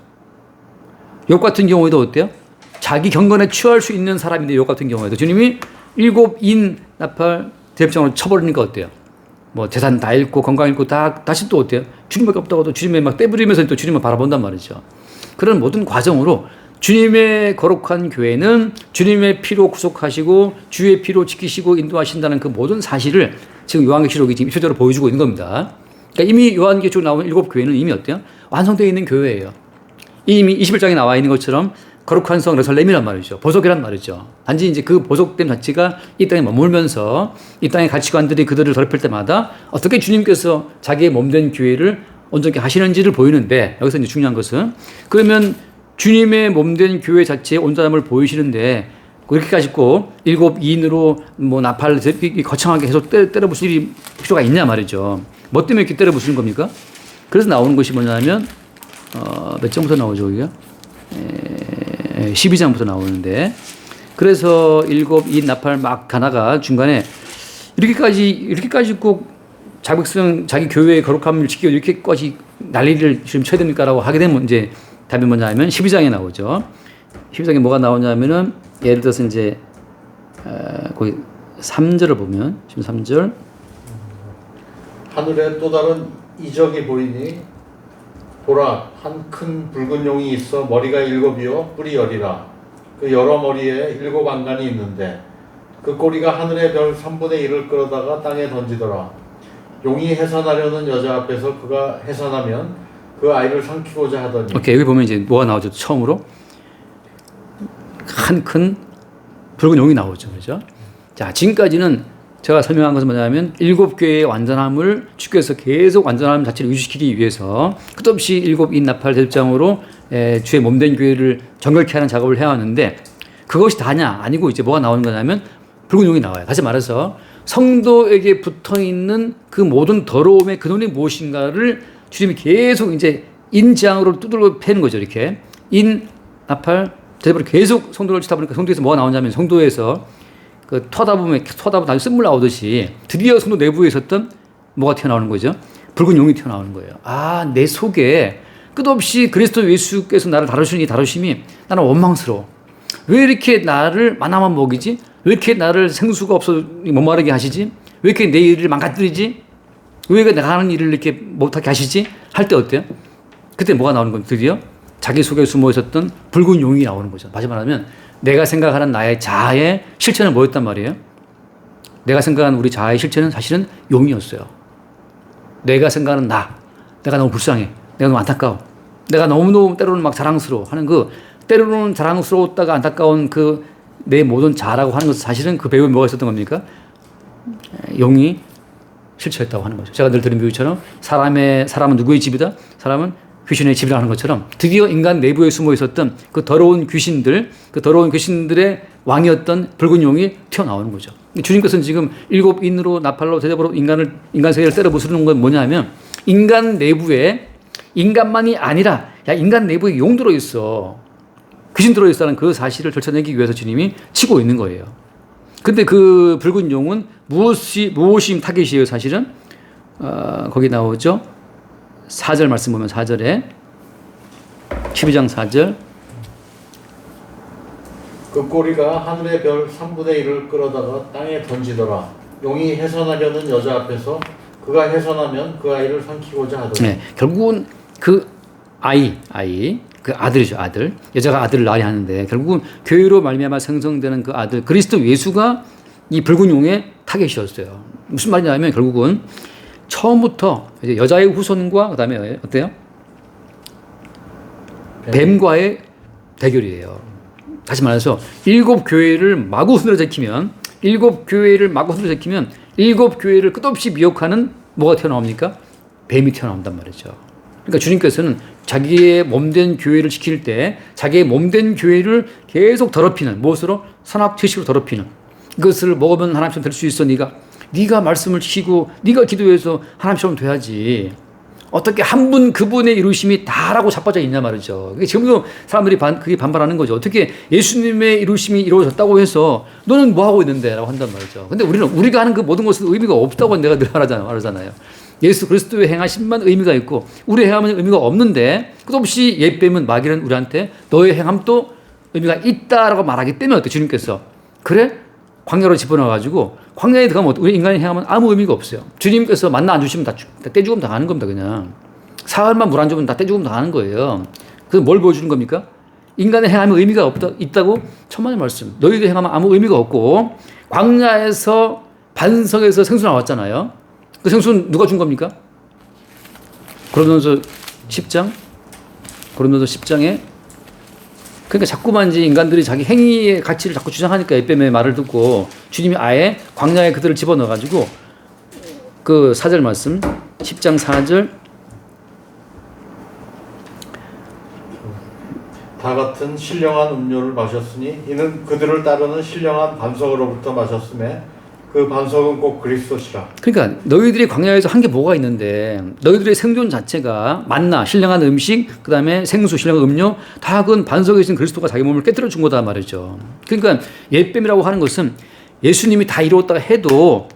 S1: 욥 같은 경우에도 어때요? 자기 경건에 취할 수 있는 사람인데 욥 같은 경우에도 주님이 7인 나팔 대접장으로 쳐버리니까 어때요? 뭐 재산 다 잃고 건강 잃고 다시 또 어때요? 주님밖에 없다고 또 주님의 막 떼부리면서 또 주님을 바라본단 말이죠. 그런 모든 과정으로 주님의 거룩한 교회는 주님의 피로 구속하시고 주의 피로 지키시고 인도하신다는 그 모든 사실을 지금 요한계시록이 지금 입체적으로 보여주고 있는 겁니다. 그러니까 이미 요한계시록 나오는 7교회는 이미 어때요? 완성되어 있는 교회예요. 이미 21장에 나와 있는 것처럼 거룩한 성 예루살렘이란 말이죠. 보석이란 말이죠. 단지 이제 그 보석됨 자체가 이 땅에 머물면서 이 땅의 가치관들이 그들을 더럽힐 때마다 어떻게 주님께서 자기의 몸된 교회를 온전케 하시는지를 보이는데 여기서 이제 중요한 것은 그러면 주님의 몸된 교회 자체의 온전함을 보이시는데 그렇게까지 꼭 7인으로 뭐 나팔 거창하게 계속 때려 부실 필요가 있냐 말이죠. 뭐 때문에 이렇게 때려 부수는 겁니까? 그래서 나오는 것이 뭐냐면 몇 장부터 나오죠, 여기가? 12장부터 나오는데 그래서 7인 나팔 막 가다가 중간에 이렇게까지 꼭 자기 교회의 거룩함을 지키고 이렇게까지 난리를 지금 쳐야 됩니까라고 하게 되면 이제 답이 뭐냐면 12장에 나오죠. 12장에 뭐가 나오냐면은 예를 들어서 이제 거기 3절을 보면 지금 3절
S2: 하늘에 또 다른 이적이 보이니 보라 한 큰 붉은 용이 있어 머리가 7이요 뿔이 10이라 그 여러 머리에 7 안간이 있는데 그 꼬리가 하늘의 별 3분의 1을 끌어다가 땅에 던지더라. 용이 해산하려는 여자 앞에서 그가 해산하면 그 아이를 삼키고자 하더니.
S1: 오케이, 여기 보면 이제 뭐가 나오죠? 처음으로 한 큰 붉은 용이 나오죠, 그렇죠? 자, 지금까지는 제가 설명한 것은 뭐냐면 7교회의 완전함을 주께서 계속 완전함 자체를 유지시키기 위해서 끝없이 7인 나팔 대접장으로 주의 몸된 교회를 정결케 하는 작업을 해왔는데 그것이 다냐? 아니고 이제 뭐가 나오는 거냐면 붉은 용이 나와요. 다시 말해서 성도에게 붙어있는 그 모든 더러움의 근원이 무엇인가를 주님이 계속 이제 인지향으로 두들겨 패는 거죠. 이렇게 인 나팔 대접으로 계속 성도를 치다 보니까 성도에서 뭐가 나오냐면 성도에서 그 토하다 보면 쓴물 나오듯이 드디어 성도 내부에 있었던 뭐가 튀어나오는 거죠? 붉은 용이 튀어나오는 거예요. 아, 내 속에 끝없이 그리스도 예수께서 나를 다루시는 이 다루심이 나는 원망스러워. 왜 이렇게 나를 만나만 먹이지? 왜 이렇게 나를 생수가 없어 못 마르게 하시지? 왜 이렇게 내 일을 망가뜨리지? 왜 내가 하는 일을 이렇게 못하게 하시지? 할 때 어때요? 그때 뭐가 나오는 거예요? 드디어 자기 속에 숨어 있었던 붉은 용이 나오는 거죠. 다시 말하면 내가 생각하는 나의 자아의 실체는 뭐였단 말이에요? 내가 생각하는 우리 자아의 실체는 사실은 용이었어요. 내가 생각하는 내가 너무 불쌍해. 내가 너무 안타까워. 내가 너무너무 때로는 막 자랑스러워 하는 때로는 자랑스러웠다가 안타까운 내 모든 자라고 하는 것은 사실은 그 배후에 뭐가 있었던 겁니까? 용이 실체였다고 하는 거죠. 제가 늘 드린 비유처럼 사람은 누구의 집이다? 사람은 귀신의 집이라 하는 것처럼 드디어 인간 내부에 숨어 있었던 그 더러운 귀신들의 왕이었던 붉은 용이 튀어나오는 거죠. 주님께서는 지금 7인으로 나팔로 대접으로 인간 세계를 때려 부수는 건 뭐냐면 인간 내부에 인간만이 아니라 인간 내부에 용 들어있어. 귀신 들어있다는 그 사실을 들춰내기 위해서 주님이 치고 있는 거예요. 근데 그 붉은 용은 무엇이 타겟이에요, 사실은? 거기 나오죠. 4절 말씀 보면 4절에 12장 4절
S2: 그 꼬리가 하늘의 별 3분의 1을 끌어다가 땅에 던지더라. 용이 해산하려는 여자 앞에서 그가 해산하면 그 아이를 삼키고자 하더라.
S1: 네, 결국은 그 그 아들이죠, 아들. 여자가 아들을 낳아야 하는데 결국은 교회로 말미암아 생성되는 그 아들 그리스도 예수가 이 붉은 용의 타겟이었어요. 무슨 말이냐면 결국은 처음부터 이제 여자의 후손과 그다음에 어때요? 뱀과의 대결이에요. 다시 말해서 7교회를 마구 흔들어 제키면 7교회를 끝없이 미혹하는 뭐가 튀어나옵니까? 뱀이 튀어나온단 말이죠. 그러니까 주님께서는 자기의 몸된 교회를 지킬 때 자기의 몸된 교회를 계속 더럽히는 무엇으로? 선악 지식으로 더럽히는 이것을 먹으면 하나님처럼 될 수 있어. 네가 말씀을 지키고 네가 기도해서 하나님처럼 돼야지. 어떻게 한 분 그분의 이루심이 다라고 자빠져 있냐 말이죠. 지금도 사람들이 그게 반발하는 거죠. 어떻게 예수님의 이루심이 이루어졌다고 해서 너는 뭐 하고 있는데? 라고 한단 말이죠. 근데 우리가 하는 그 모든 것은 의미가 없다고 내가 늘 말하잖아요. 예수 그리스도의 행하심만 의미가 있고 우리 행함은 의미가 없는데 끝없이 옛뱀은 마귀는 우리한테 너의 행함도 의미가 있다라고 말하기 때문에 어때? 주님께서 그래? 광야로 집어넣어가지고 광야에 들어가면 우리 인간의 행함은 아무 의미가 없어요. 주님께서 만나 안 주시면 다 떼죽음 당하는 겁니다. 그냥 사흘만 물 안 주면 다 떼죽음 당하는 거예요. 그래서 뭘 보여주는 겁니까? 인간의 행함에 의미가 있다고 천만의 말씀. 너희들 행함은 아무 의미가 없고 광야에서 반석에서 생수 나왔잖아요. 그 생수는 누가 준 겁니까? 고린도서 10장에 그러니까 자꾸만 이제 인간들이 자기 행위의 가치를 자꾸 주장하니까 에뱀의 말을 듣고 주님이 아예 광야에 그들을 집어넣어가지고 그 4절 말씀 10장 4절
S2: 다 같은 신령한 음료를 마셨으니 이는 그들을 따르는 신령한 반석으로부터 마셨음에 그 반석은 꼭 그리스도시라.
S1: 그러니까 너희들이 광야에서 한 게 뭐가 있는데 너희들의 생존 자체가 만나 신령한 음식 그다음에 생수 신령한 음료 다 그건 반석에 있는 그리스도가 자기 몸을 깨뜨려 준 거다 말이죠. 그러니까 옛뱀이라고 하는 것은 예수님이 다 이루었다 해도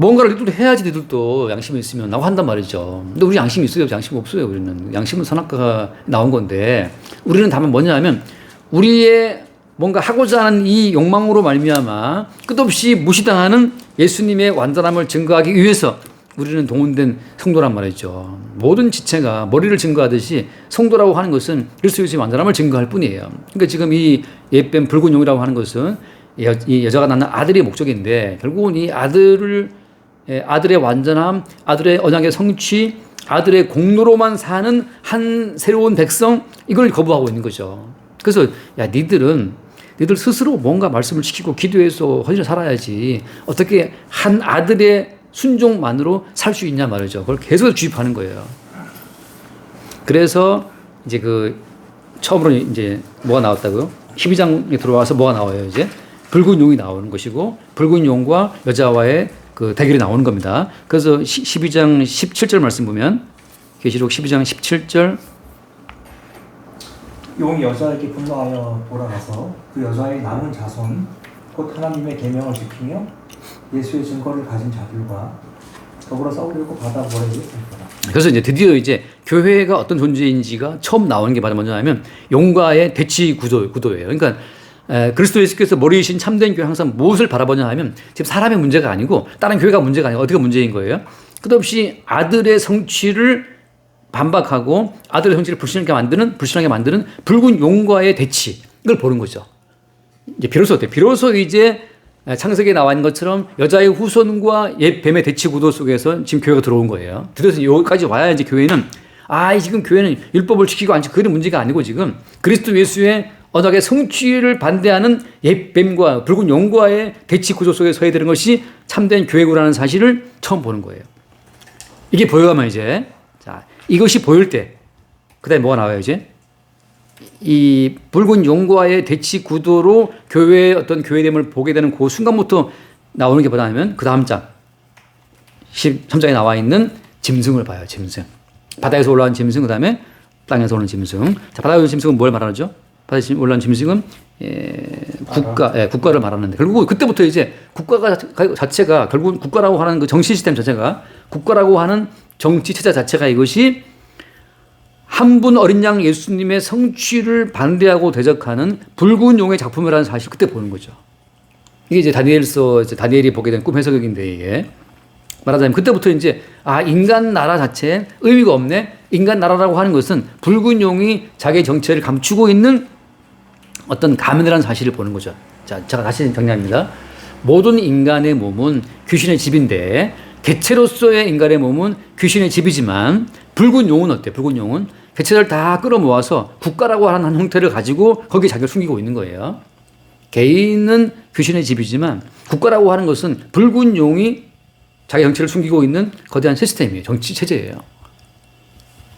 S1: 뭔가를 니들도 해야지 니들도 양심이 있으면 라고 한단 말이죠. 근데 우리 양심이 있어요? 양심 없어요? 우리는. 양심은 선악과가 나온 건데 우리는 다만 뭐냐면 우리의 뭔가 하고자 하는 이 욕망으로 말미암아 끝없이 무시당하는 예수님의 완전함을 증거하기 위해서 우리는 동원된 성도란 말이죠. 모든 지체가 머리를 증거하듯이 성도라고 하는 것은 그리스도 예수의 완전함을 증거할 뿐이에요. 그러니까 지금 이 옛뱀 붉은 용이라고 하는 것은 이 여자가 낳는 아들의 목적인데 결국은 이 아들의 완전함, 아들의 언약의 성취, 아들의 공로로만 사는 한 새로운 백성 이걸 거부하고 있는 거죠. 그래서 니들 스스로 뭔가 말씀을 지키고 기도해서 헌신을 살아야지 어떻게 한 아들의 순종만으로 살 수 있냐 말이죠. 그걸 계속 주입하는 거예요. 그래서 이제 처음으로 이제 뭐가 나왔다고요? 12장에 들어와서 뭐가 나와요? 이제 붉은 용이 나오는 것이고 붉은 용과 여자와의 대결이 나오는 겁니다. 그래서 12장 17절 말씀 보면 계시록 12장 17절
S3: 용이 여자에게 분노하여 돌아가서 그 여자의 남은 자손 곧 하나님의 계명을 지키며 예수의 증거를 가진 자들과 더불어 싸우려고 받아버리게 될 거다.
S1: 그래서 이제 드디어 이제 교회가 어떤 존재인지가 처음 나오는 게 바로 뭐냐면 용과의 대치 구도예요. 그러니까 그리스도 예수께서 머리이신 참된 교회 항상 무엇을 바라보냐 하면 지금 사람의 문제가 아니고 다른 교회가 문제가 아니고 어디가 문제인 거예요. 끝없이 아들의 성취를 반박하고 아들의 성취를 불신하게 만드는 붉은 용과의 대치 이걸 보는 거죠. 이제 비로소 이제 창세기에 나와 있는 것처럼 여자의 후손과 옛 뱀의 대치 구도 속에서 지금 교회가 들어온 거예요. 드디어 여기까지 와야 이제 교회는 지금 교회는 율법을 지키고 안 지키고 그런 문제가 아니고 지금 그리스도 예수의 언약의 성취를 반대하는 옛 뱀과 붉은 용과의 대치 구조 속에 서야 되는 것이 참된 교회구라는 사실을 처음 보는 거예요. 이게 보여야만 이제 이것이 보일 때 그다음에 뭐가 나와요 이제 이 붉은 용과의 대치 구도로 교회의 어떤 교회됨을 보게 되는 그 순간부터 나오는 게 뭐냐면 그 다음 장 13장에 나와 있는 짐승을 봐요. 짐승. 바다에서 올라온 짐승 그다음에 땅에서 오는 짐승. 자, 바다에서 오는 짐승은 뭘 말하죠? 바다에서 올라온 짐승은 국가를 말하는데 결국 그때부터 이제 국가가 자체가 결국 국가라고 하는 그 정치 시스템 자체가 국가라고 하는 정치 체제 자체가 이것이 한 분 어린 양 예수님의 성취를 반대하고 대적하는 붉은 용의 작품이라는 사실 그때 보는 거죠. 이게 이제 다니엘이 보게 된 꿈 해석인데 이게 말하자면 그때부터 이제 인간 나라 자체에 의미가 없네. 인간 나라라고 하는 것은 붉은 용이 자기의 정체를 감추고 있는 어떤 가면이라는 사실을 보는 거죠. 자, 제가 다시 정리합니다. 모든 인간의 몸은 귀신의 집인데 개체로서의 인간의 몸은 귀신의 집이지만 붉은 용은 어때? 붉은 용은 개체를 다 끌어모아서 국가라고 하는 한 형태를 가지고 거기에 자기를 숨기고 있는 거예요. 개인은 귀신의 집이지만 국가라고 하는 것은 붉은 용이 자기 정체를 숨기고 있는 거대한 시스템이에요. 정치 체제예요.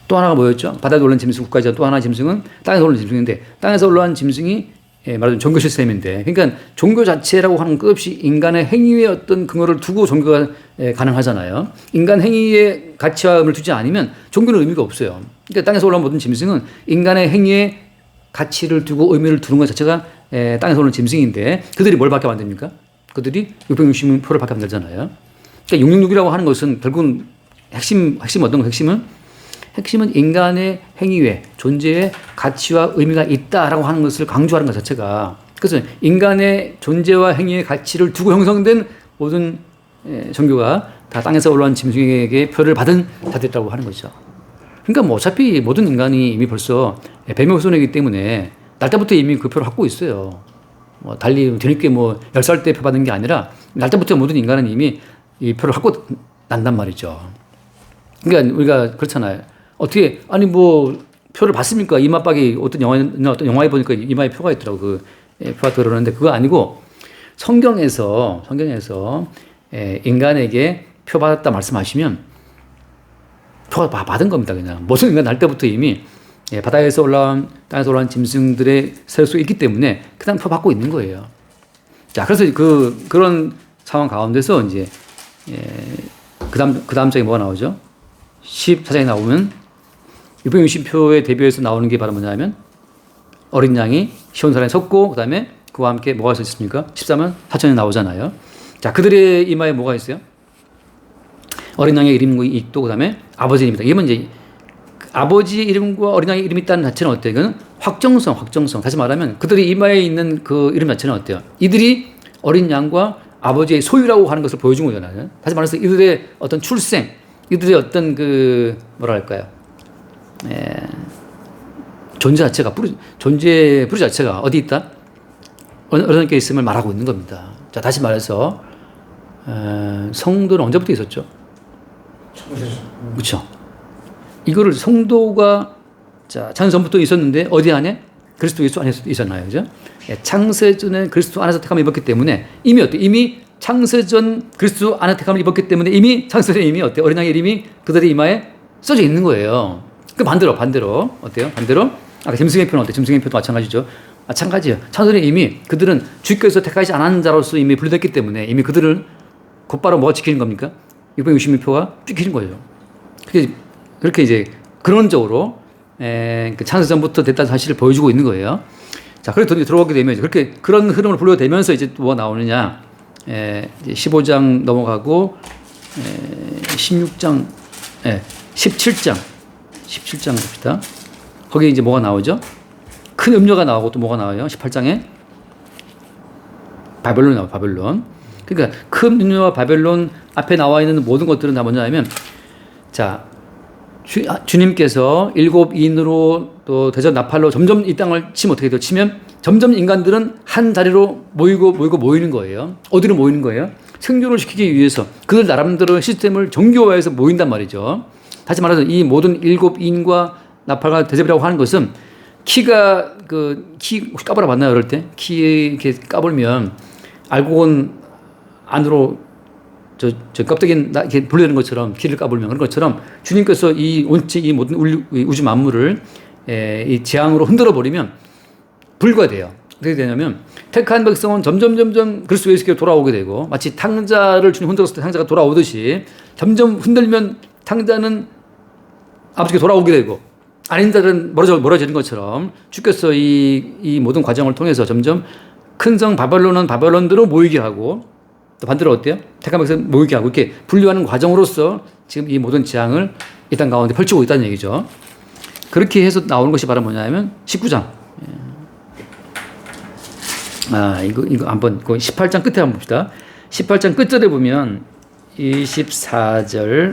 S1: 또 하나가 뭐였죠? 바다에 올라온 짐승 국가이자 또 하나의 짐승은 땅에서 올라온 짐승인데 땅에서 올라온 짐승이 말하자면 종교 시스템인데 그러니까 종교 자체라고 하는 끝없이 인간의 행위에 어떤 근거를 두고 종교가 가능하잖아요. 인간 행위에 가치화음을 두지 않으면 종교는 의미가 없어요. 그러니까 땅에서 올라온 모든 짐승은 인간의 행위에 가치를 두고 의미를 두는 것 자체가 땅에서 오는 짐승인데 그들이 뭘 받게 만듭니까? 그들이 660표를 받게 만들잖아요. 그러니까 666이라고 하는 것은 결국은 핵심 어떤 핵심은 인간의 행위에 존재에 가치와 의미가 있다라고 하는 것을 강조하는 것 자체가 그래서 인간의 존재와 행위의 가치를 두고 형성된 모든 종교가 다 땅에서 올라온 짐승에게 표를 받은 자들이라고 하는 거죠. 그러니까 뭐 어차피 모든 인간이 이미 벌써 뱀의 후손이기 때문에 날 때부터 이미 그 표를 갖고 있어요. 뭐 달리 뒤늦게 10살 때 표 받은 게 아니라 날 때부터 모든 인간은 이미 이 표를 갖고 난단 말이죠. 그러니까 우리가 그렇잖아요. 어떻게 표를 봤습니까? 이마박이 어떤 영화에 보니까 이마에 표가 있더라고. 표가 들어오는데 그거 아니고 성경에서 인간에게 표 받았다 말씀하시면 표가 받은 겁니다. 그냥 모든 인간 날 때부터 이미 예, 바다에서 올라온 땅에서 올라온 짐승들의 세력 속에 있기 때문에 그 땅을 받고 있는 거예요. 자, 그래서 그런 상황 가운데서 이제 그 다음 장에 뭐가 나오죠? 14장에 나오면 660표에 대비해서 나오는 게 바로 뭐냐면 어린 양이 시온산에 섰고 그다음에 그와 함께 뭐가 있었습니까? 13은 4천에 나오잖아요. 자, 그들의 이마에 뭐가 있어요? 어린 양의 이름과 있고 그다음에 아버지 이름이다. 이게 이제 아버지 이름과 어린 양의 이름이 있다는 자체는 어때요? 이거는 확정성. 다시 말하면 그들의 이마에 있는 그 이름 자체는 어때요? 이들이 어린 양과 아버지의 소유라고 하는 것을 보여준 거잖아요. 다시 말해서 이들의 어떤 출생, 이들의 어떤 그 뭐랄까요? 존재 자체가 존재 뿌리 자체가 어디 있다? 어느 게 있음을 말하고 있는 겁니다. 자, 다시 말해서 성도는 언제부터 있었죠? 그렇죠. 이거를 성도가 자, 창세전부터 있었는데 어디 안에? 그리스도 예수 안에 있었나요? 그죠? 창세전에 그리스도 안에서 택함을 입었기 때문에 이미 어때? 이미 창세전 그리스도 안에 택함을 입었기 때문에 이미 창세전에 이미 어때? 어린 양의 이름이 그들의 이마에 써져 있는 거예요. 그 반대로 어때요? 반대로 아까 짐승의 표는 어때? 짐승의 표도 마찬가지죠. 마찬가지예요. 창세전에 이미 그들은 주께서 택하지 않은 자로서 이미 분류됐기 때문에 이미 그들을 곧바로 뭐가 지키는 겁니까? 660표가 지키는 거예요. 그렇게 이제 근원적으로 그 창세전부터 됐다는 사실을 보여주고 있는 거예요. 자, 그래서 들어가게 되면 그렇게 그런 흐름을 불러대면서 이제 뭐가 나오느냐? 이제 15장 넘어가고 16장, 17장 봅시다. 거기 이제 뭐가 나오죠? 큰 음료가 나오고 또 뭐가 나와요? 18장에 바벨론이 나와요. 바벨론. 그러니까 큰 음료와 바벨론 앞에 나와 있는 모든 것들은 다 뭐냐면 자, 주님께서 7인으로 또 대전 나팔로 점점 이 땅을 치면 어떻게 돼요? 치면 점점 인간들은 한 자리로 모이는 거예요. 어디로 모이는 거예요? 생존을 시키기 위해서 그들 나름대로 시스템을 정교화해서 모인단 말이죠. 다시 말해서 이 모든 7인과 나팔과 대접이라고 하는 것은 키 혹시 까불어 봤나요? 어릴 때? 키 이렇게 까불면 알고는 안으로 저 껍데기 이렇게 불려는 것처럼 키를 까불면 그런 것처럼 주님께서 이 모든 우주 만물을 이 재앙으로 흔들어 버리면 불과돼요. 어떻게 되냐면 택한 백성은 점점 그리스도 예수께로 돌아오게 되고 마치 탕자를 주님 흔들었을 때 탕자가 돌아오듯이 점점 흔들면 탕자는 아버지께 돌아오게 되고 아닌 자들은 멀어지는 것처럼 주께서 이 모든 과정을 통해서 점점 큰 성 바벨론은 바벨론대로 모이게 하고 또 반대로 어때요? 택한 백성 모이게 하고 이렇게 분류하는 과정으로서 지금 이 모든 재앙을 이 땅 가운데 펼치고 있다는 얘기죠. 그렇게 해서 나오는 것이 바로 뭐냐면 19장. 이거 한번 18장 끝에 한번 봅시다. 18장 끝절에 보면 24절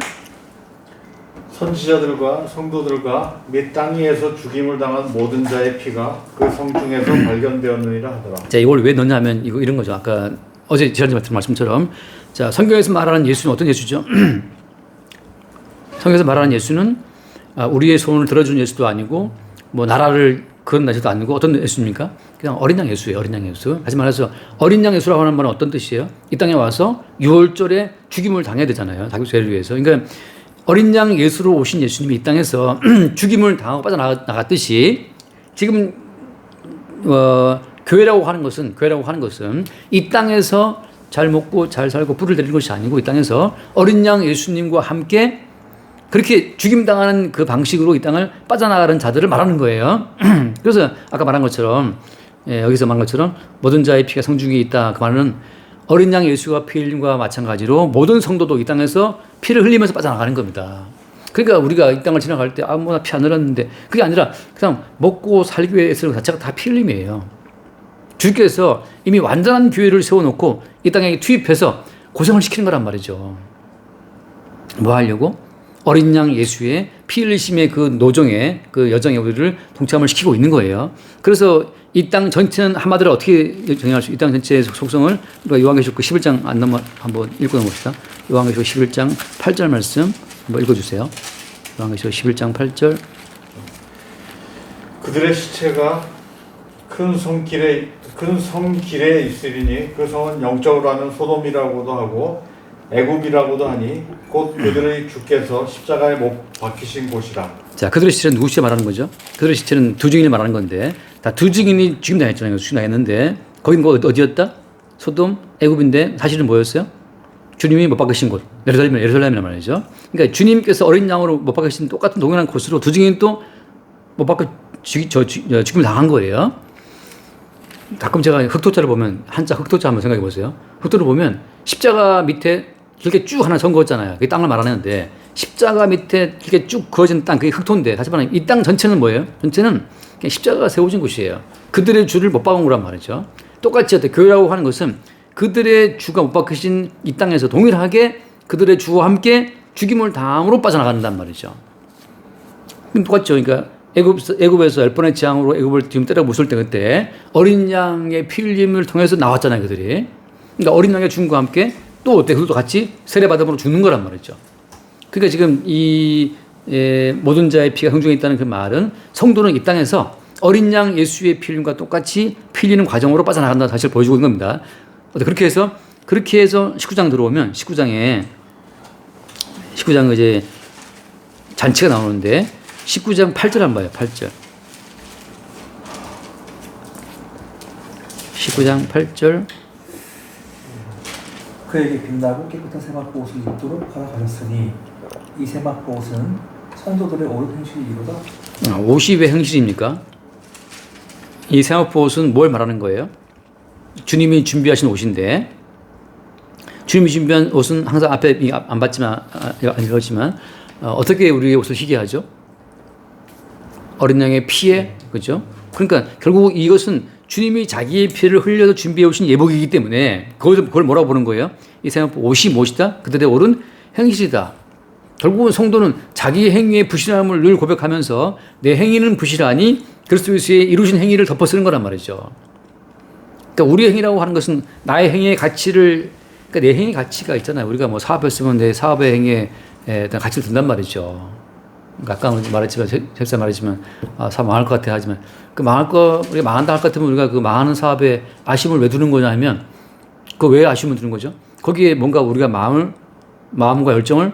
S2: 선지자들과 성도들과 및 땅 위에서 죽임을 당한 모든 자의 피가 그 성 중에서 발견되었느니라 하더라.
S1: 자, 이걸 왜 넣냐면 이런 거죠. 아까 어제 지난주에 말씀 말씀처럼 자, 성경에서 말하는 예수는 어떤 예수죠? 성경에서 말하는 예수는 우리의 소원을 들어주는 예수도 아니고 뭐 나라를 그런 예수도 아니고 어떤 예수입니까? 그냥 어린 양 예수예요. 어린 양 예수. 다시 말해서 어린 양 예수라고 하는 말은 어떤 뜻이에요? 이 땅에 와서 6월절에 죽임을 당해야 되잖아요. 자기 죄를 위해서. 그러니까 어린 양 예수로 오신 예수님이 이 땅에서 죽임을 당하고 빠져나갔듯이 지금 교회라고 하는 것은 이 땅에서 잘 먹고 잘 살고 뿔을 들이는 것이 아니고 이 땅에서 어린 양 예수님과 함께 그렇게 죽임당하는 그 방식으로 이 땅을 빠져나가는 자들을 말하는 거예요. 그래서 아까 말한 것처럼 여기서 말한 것처럼 모든 자의 피가 성중에 있다. 그 말은 어린 양 예수가 피 흘림과 마찬가지로 모든 성도도 이 땅에서 피를 흘리면서 빠져나가는 겁니다. 그러니까 우리가 이 땅을 지나갈 때 나 피 안 흘렸는데 그게 아니라 그냥 먹고 살기 위해 애쓰는 것 자체가 다 피 흘림이에요. 주께서 이미 완전한 교회를 세워놓고 이 땅에 투입해서 고생을 시키는 거란 말이죠. 뭐 하려고? 어린 양 예수의 피 흘리심의 그 노정에 그 여정에 우리를 동참을 시키고 있는 거예요. 그래서 이 땅 전체는 한마디로 어떻게 정의할 수? 이 땅 전체의 속성을 우리가 요한계시록 11장 안 넘어 한번 읽고 넘어봅시다. 요한계시록 11장 8절 말씀 한번 읽어주세요. 요한계시록 11장 8절.
S2: 그들의 시체가 큰 성길에 있으리니 그 성은 영적으로 하면 소돔이라고도 하고 애굽이라고도 하니 곧 그들의 주께서 십자가에 못 박히신 곳이라.
S1: 자, 그들의 시체는 누구 시체 말하는 거죠? 그들의 시체는 두 증인을 말하는 건데, 다 두 증인이 죽임당했잖아요. 죽임당했는데, 거긴 뭐 어디였다? 소돔, 애굽인데, 사실은 뭐였어요? 주님이 못 박으신 곳. 예루살렘이란 말이죠. 그러니까 주님께서 어린 양으로 못 박으신 똑같은 동일한 곳으로 두 증인이 또 못 박혀 죽임을 당한 거예요. 가끔 제가 흑토자를 보면, 한자 흑토자 한번 생각해 보세요. 흑토를 보면 십자가 밑에 길게 쭉 하나 선 그었잖아요. 그게 땅을 말하는데, 십자가 밑에 길게 쭉 그어진 땅, 그게 흑토인데, 다시 말하면 이 땅 전체는 뭐예요? 전체는 그냥 십자가가 세워진 곳이에요. 그들의 주를 못 박은 거란 말이죠. 똑같이 교회라고 하는 것은 그들의 주가 못 박히신 이 땅에서 동일하게 그들의 주와 함께 죽임을 당함으로 빠져나간단 말이죠. 똑같죠. 그러니까 애굽에서 10번의 재앙으로 애굽을 지금 때려 부술 때 그때 어린 양의 피 흘림을 통해서 나왔잖아요, 그들이. 그러니까 어린 양의 죽음과 함께 또 어때? 그들도 같이 세례받음으로 죽는 거란 말이죠. 그러니까 지금 이 모든 자의 피가 흥중에 있다는 그 말은 성도는 이 땅에서 어린 양 예수의 피 흘림과 똑같이 피 흘리는 과정으로 빠져나간다는 사실을 보여주고 있는 겁니다. 그렇게 해서 19장 들어오면 19장에 이제 잔치가 나오는데 19장 8절 한번 봐요. 8절. 19장 8절.
S3: 그에게 빛나고 깨끗한 세마포옷을 입도록 허락하셨으니 이 세마포옷은 성도들의 옳은 행실이로다.
S1: 50의 행실입니까? 이 세마포옷은 뭘 말하는 거예요? 주님이 준비하신 옷인데, 주님이 준비한 옷은 항상 앞에 안 봤지만, 어떻게 우리의 옷을 희게 하죠? 어린 양의 피에, 그죠? 그러니까 결국 이것은 주님이 자기의 피를 흘려서 준비해 오신 예복이기 때문에 그걸 뭐라고 보는 거예요? 이 세마포 옷이 무엇이다? 그들의 옳은 행실이다. 결국은 성도는 자기 행위의 부실함을 늘 고백하면서 내 행위는 부실하니 그리스도 예수의 이루신 행위를 덮어 쓰는 거란 말이죠. 그러니까 우리의 행위라고 하는 것은 나의 행위의 가치를, 그러니까 내 행위 가치가 있잖아요. 우리가 뭐 사업했으면 내 사업의 행위에 대한 가치를 둔단 말이죠. 그러니까 아까 말했지만, 잽싸 말했지만, 사업 망할 것 같아 하지만, 우리가 망한다 할 것 같으면 우리가 그 망하는 사업에 아쉬움을 왜 두는 거냐 하면, 그 왜 아쉬움을 두는 거죠? 거기에 뭔가 우리가 마음과 열정을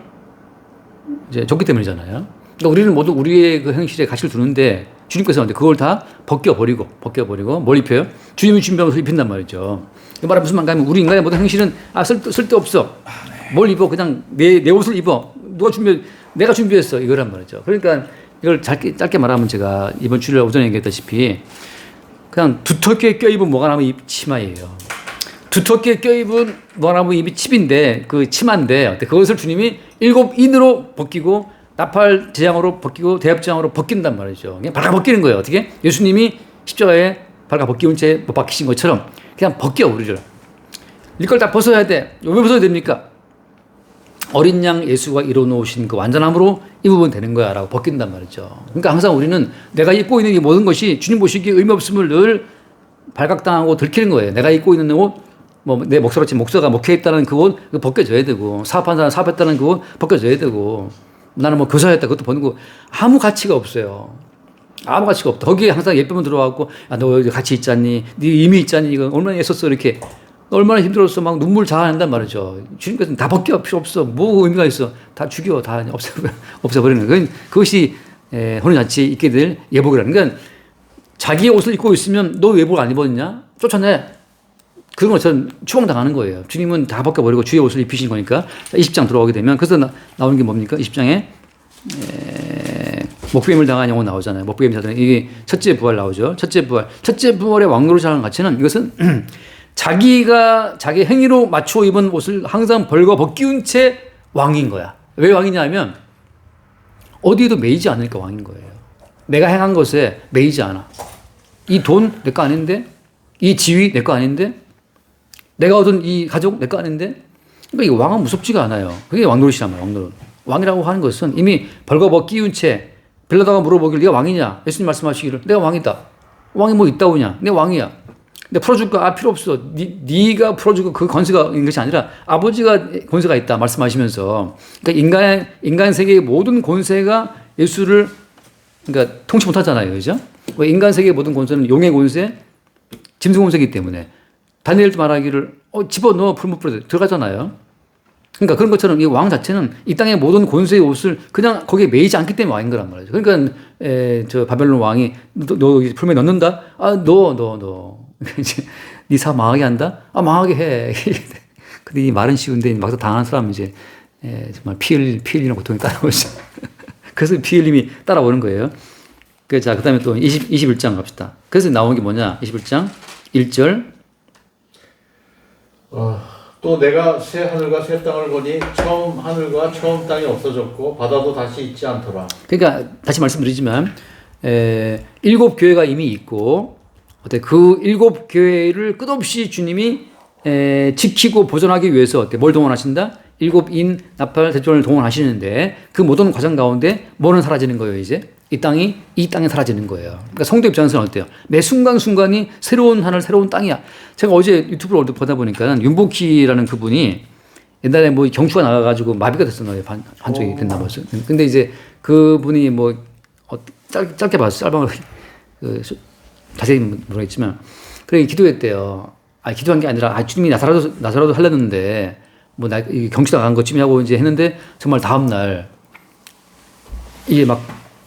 S1: 이제 줬기 때문이잖아요. 그러니까 우리는 모두 우리의 그 행실에 가치를 두는데, 주님께서 그걸 다 벗겨버리고 뭘 입혀요? 주님이 준비한 옷을 입힌단 말이죠. 이 말은 무슨 말인가 하면 우리 인간의 모든 행실은 쓸데없어. 뭘 입어? 그냥 내 옷을 입어. 내가 준비했어. 이거란 말이죠. 그러니까 이걸 짧게 말하면 제가 이번 주일 오전에 얘기했다시피 그냥 두텁게 껴입은 모가나무 치마예요. 두텁게 껴입은 모가나무 잎이 칩인데 그 치마인데 그것을 주님이 7인으로 벗기고 나팔 제장으로 벗기고 대합제장으로 벗긴단 말이죠. 그냥 발가 벗기는 거예요. 어떻게? 예수님이 십자가에 발가 벗기운 채 못 박히신 것처럼 그냥 벗겨 우리를. 이걸 다 벗어야 돼. 왜 벗어야 됩니까? 어린 양 예수가 이뤄놓으신 그 완전함으로 입으면 되는 거야 라고 벗긴단 말이죠. 그러니까 항상 우리는 내가 입고 있는 이 모든 것이 주님 보시기에 의미 없음을 늘 발각당하고 들키는 거예요. 내가 입고 있는 옷, 내 목사같이 목사가 목회했다는 그 옷 벗겨져야 되고, 사업한 사람 사업했다는 그 옷 벗겨져야 되고, 나는 교사였다 그것도 벗는 거 아무 가치가 없어요. 아무 가치가 없다. 거기에 항상 예쁘면 들어와갖고, 너 같이 있잖니? 네 의미 있잖니? 이거 얼마나 애썼어 이렇게. 얼마나 힘들었어. 막 눈물 자아낸단 말이죠. 주님께서는 다 벗겨. 필요 없어. 뭐 의미가 있어. 다 죽여. 다 없애버리는 거예요. 그것이 혼인잔치에 있게 될 예복이라는. 그러니까 자기의 옷을 입고 있으면 너 예복 안 입었냐? 쫓아내. 그런 것처럼 추방당하는 거예요. 주님은 다 벗겨버리고 주의 옷을 입히신 거니까. 20장 들어오게 되면 그래서 나오는 게 뭡니까? 20장에 목배임을 당한 영혼 나오잖아요. 목배임 사도는 이게 첫째 부활 나오죠. 첫째 부활의 왕노릇이라는 가치는 이것은 자기가 자기 행위로 맞춰 입은 옷을 항상 벌거 벗기운 채 왕인 거야. 왜 왕이냐 하면 어디에도 매이지 않으니까 왕인 거예요. 내가 행한 것에 매이지 않아. 이 돈 내 거 아닌데, 이 지위 내 거 아닌데, 내가 얻은 이 가족 내 거 아닌데. 그러니까 이 왕은 무섭지가 않아요. 그게 왕노릇이란 말이야. 왕노릇. 왕이라고 하는 것은 이미 벌거 벗기운 채 빌라다가 물어보길 네가 왕이냐? 예수님 말씀하시기를 내가 왕이다. 왕이 뭐 있다오냐? 내 왕이야. 근데 풀어줄까? 필요 없어. 네가 풀어주고 그 권세가 있는 것이 아니라 아버지가 권세가 있다 말씀하시면서, 그러니까 인간 세계의 모든 권세가 예수를 그러니까 통치 못하잖아요, 그죠? 인간 세계의 모든 권세는 용의 권세, 짐승 권세이기 때문에 다니엘도 말하기를 집어넣어 풀무불에 들어가잖아요. 그러니까 그런 것처럼 이 왕 자체는 이 땅의 모든 권세의 옷을 그냥 거기에 매이지 않기 때문에 왕인 거란 말이죠. 그러니까 저 바벨론 왕이 너 품에 넣는다? 아, 너. 이제 네 사 망하게 한다? 아, 망하게 해. 근데 이 말은 쉬운데 막상 당하는 사람은 이제 정말 피 흘리는 고통이 따라오죠. 그래서 피 흘림이 따라오는 거예요. 자, 그 다음에 또 21장 갑시다. 그래서 나온 게 뭐냐? 21장 1절.
S2: 또 내가 새 하늘과 새 땅을 보니 처음 하늘과 처음 땅이 없어졌고 바다도 다시 있지 않더라.
S1: 그러니까 다시 말씀드리지만 7교회가 이미 있고 그 7교회를 끝없이 주님이 지키고 보존하기 위해서 뭘 동원하신다? 7인 나팔 대전을 동원하시는데 그 모든 과정 가운데 뭐는 사라지는 거예요. 이제 이 땅이 사라지는 거예요. 그러니까 성도 입장에서는 어때요? 매 순간순간이 새로운 하늘, 새로운 땅이야. 제가 어제 유튜브를 보다 보니까 윤복희라는 그분이 옛날에 뭐 경추가 나가가지고 마비가 됐었나요? 한쪽이 됐나 봤어요. 근데 이제 그분이 뭐 짧게 봤어요. 짤방을 자세히 모르겠지만 그래 기도했대요. 기도한 게 아니라 주님이 나사로도 살렸는데 뭐 경추가 나간 것쯤이 하고 이제 했는데 정말 다음 날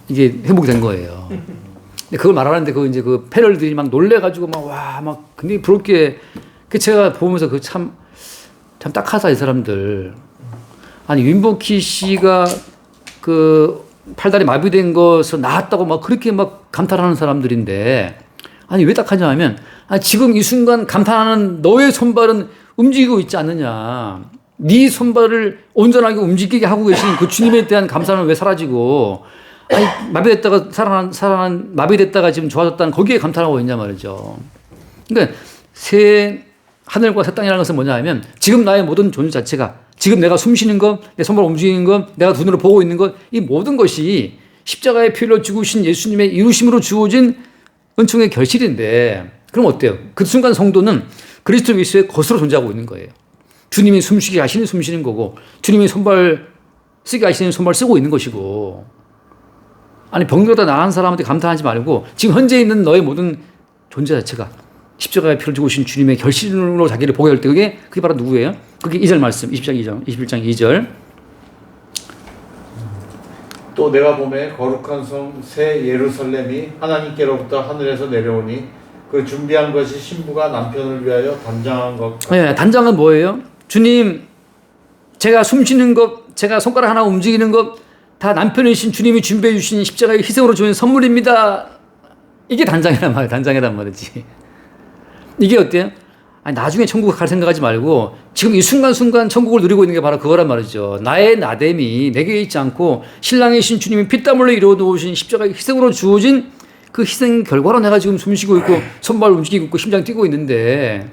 S1: 이게 회복이 된 거예요. 근데 그걸 말하는데 그 패널들이 막 놀래가지고 굉장히 부럽게 제가 보면서 참 딱하다 이 사람들. 아니 윤복희 씨가 그 팔다리 마비된 것을 나았다고 막 그렇게 막 감탄하는 사람들인데 아니 왜 딱하냐 하면 지금 이 순간 감탄하는 너의 손발은 움직이고 있지 않느냐. 네 손발을 온전하게 움직이게 하고 계신 그 주님에 대한 감사는 왜 사라지고 마비됐다가 마비됐다가 지금 좋아졌다는 거기에 감탄하고 있냐 말이죠. 그러니까 새 하늘과 새 땅이라는 것은 뭐냐 하면 지금 나의 모든 존재 자체가 지금 내가 숨 쉬는 것, 내 손발 움직이는 것, 내가 눈으로 보고 있는 것, 이 모든 것이 십자가의 피로 죽으신 예수님의 이루심으로 주어진 은총의 결실인데 그럼 어때요? 그 순간 성도는 그리스도 예수의 것으로 존재하고 있는 거예요. 주님이 숨쉬게 하시는 숨 쉬는 거고 주님이 손발 쓰게 하시는 손발 쓰고 있는 것이고 아니 병들다 나은 사람한테 감탄하지 말고 지금 현재 있는 너의 모든 존재 자체가 십자가의 피를 주고 오신 주님의 결실로 자기를 보게 할 때 그게 바로 누구예요? 그게 2절 말씀 21장 2절
S2: 또 내가 보매 거룩한 성 새 예루살렘이 하나님께로부터 하늘에서 내려오니 그 준비한 것이 신부가 남편을 위하여 단장한 것 같다.
S1: 네, 단장은 뭐예요? 주님 제가 숨 쉬는 것 제가 손가락 하나 움직이는 것 다 남편이신 주님이 준비해 주신 십자가의 희생으로 주는 선물입니다. 이게 단장이란 말이지. 이게 어때요? 나중에 천국 갈 생각하지 말고 지금 이 순간순간 천국을 누리고 있는 게 바로 그거란 말이죠. 나의 나됨이 내게 있지 않고 신랑이신 주님이 피땀 흘려 이루어 놓으신 십자가의 희생으로 주어진 그 희생 결과로 내가 지금 숨 쉬고 있고 손발 움직이고 있고 심장 뛰고 있는데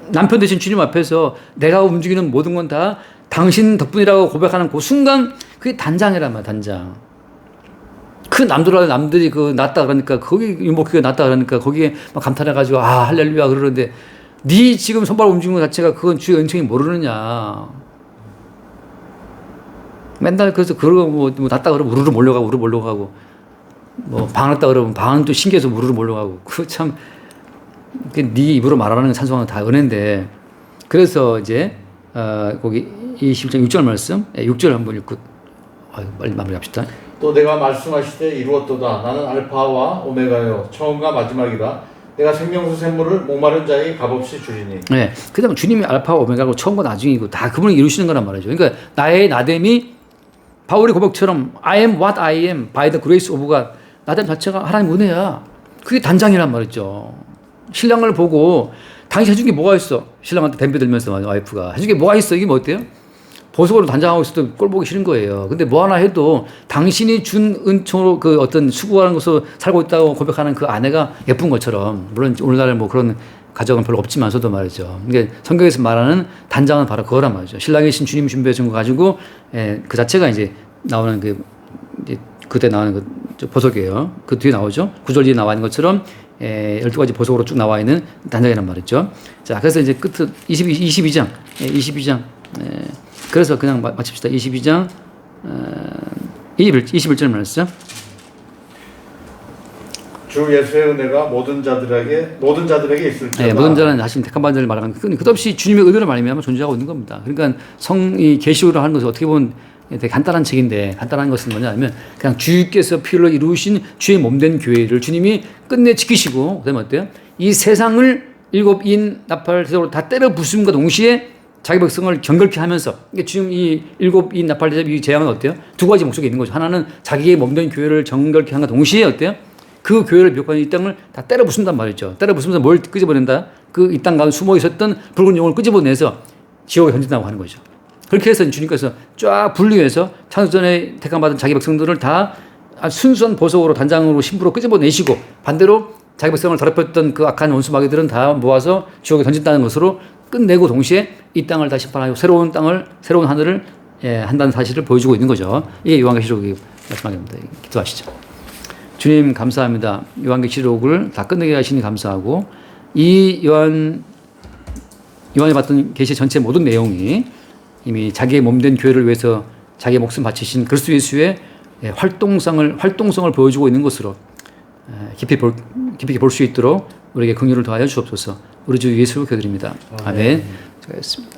S1: 남편 되신 주님 앞에서 내가 움직이는 모든 건 다 당신 덕분이라고 고백하는 그 순간 그게 단장이란 말이야. 단장. 그 남들이 낫다 그러니까 거기 윤복희가 낫다 그러니까 거기에 막 감탄해가지고 할렐루야 그러는데 네 지금 손발 움직이는 것 자체가 그건 주의 은총이 모르느냐. 맨날 그래서 그러고 뭐 낫다 그러면 우르르 몰려가고 뭐 방았다 그러면 방은 또 신기해서 우르르 몰려가고 그 참 네 입으로 말하는 찬송은 다 은혜인데 그래서 이제 거기 21장 6절 말씀 6절 한번 읽고 빨리 마무리합시다.
S2: 또 내가 말씀하시되 이루었도다. 나는 알파와 오메가요 처음과 마지막이다. 내가 생명수 샘물을 목마른 자에게 값없이 주리니.
S1: 네, 그다음 주님이 알파와 오메가고 처음과 나중이고 다 그분이 이루시는 거란 말이죠. 그러니까 나의 나됨이 바울의 고백처럼 I am what I am by the grace of God. 나됨 자체가 하나님 은혜야. 그게 단장이란 말이죠. 신랑을 보고 당신 해준 게 뭐가 있어? 신랑한테 덤벼 들면서 와이프가 해준 게 뭐가 있어? 이게 뭐 어때요? 보석으로 단장하고 있어도 꼴 보기 싫은 거예요. 근데 뭐 하나 해도 당신이 준 은총으로 그 어떤 수고하는 것으로 살고 있다고 고백하는 그 아내가 예쁜 것처럼 물론 오늘날 뭐 그런 가정은 별로 없지만서도 말이죠. 그러니까 성경에서 말하는 단장은 바로 그거란 말이죠. 신랑이신 주님 준비해 준 거 가지고 그 자체가 이제 나오는 그때 나오는 그 보석이에요. 그 뒤에 나오죠. 9절 뒤에 나와 있는 것처럼 12가지 보석으로 쭉 나와 있는 단장이란 말이죠. 자, 그래서 이제 끝 22장. 그래서 그냥 마칩시다. 22장 21절 말씀.
S2: 주 예수의 은혜가 모든 자들에게 있을지어다.
S1: 네, 모든 자는 자신 택한 바들을 말하는 끝없이 주님의 의도를 말미암아 존재하고 있는 겁니다. 그러니까 성이 계시록을 하는 것은 어떻게 보면 되게 간단한 책인데 간단한 것은 뭐냐면 그냥 주께서 피로 이루신 주의 몸된 교회를 주님이 끝내 지키시고 그다음에 어때요? 이 세상을 일곱 인 나팔 대접으로 다 때려 부숨과 동시에 자기 백성을 경건케 하면서 이게 지금 이 일곱 인 나팔 대접 이 재앙은 어때요? 두 가지 목적이 있는 거죠. 하나는 자기의 몸된 교회를 정결케 한과 동시에 어때요? 그 교회를 비롯한 이 땅을 다 때려 부순단 말이죠. 때려 부수면서 뭘 끄집어낸다? 그 이 땅 가운데 숨어 있었던 붉은 영을 끄집어내서 지옥에 던진다고 하는 거죠. 그렇게 해서 주님께서 쫙 분리해서 창조전에 택함받은 자기 백성들을 다 순수한 보석으로 단장으로 신부로 끄집어내시고 반대로 자기 백성을 더럽혔던 그 악한 원수마귀들은 다 모아서 지옥에 던진다는 것으로 끝내고 동시에 이 땅을 다 심판하고 새로운 땅을 새로운 하늘을 한다는 사실을 보여주고 있는 거죠. 이게 요한계시록이 말씀하겠습니다. 기도하시죠. 주님 감사합니다. 요한계시록을 다 끝내게 하시니 감사하고 이 요한이 봤던 계시 전체 모든 내용이 이미 자기의 몸된 교회를 위해서 자기의 목숨 바치신 그리스도 예수의 활동성을 보여주고 있는 것으로 깊이 볼 수 있도록 우리에게 긍휼을 더하여 주옵소서. 우리 주 예수로 기도드립니다. 아멘. 수고하셨습니다.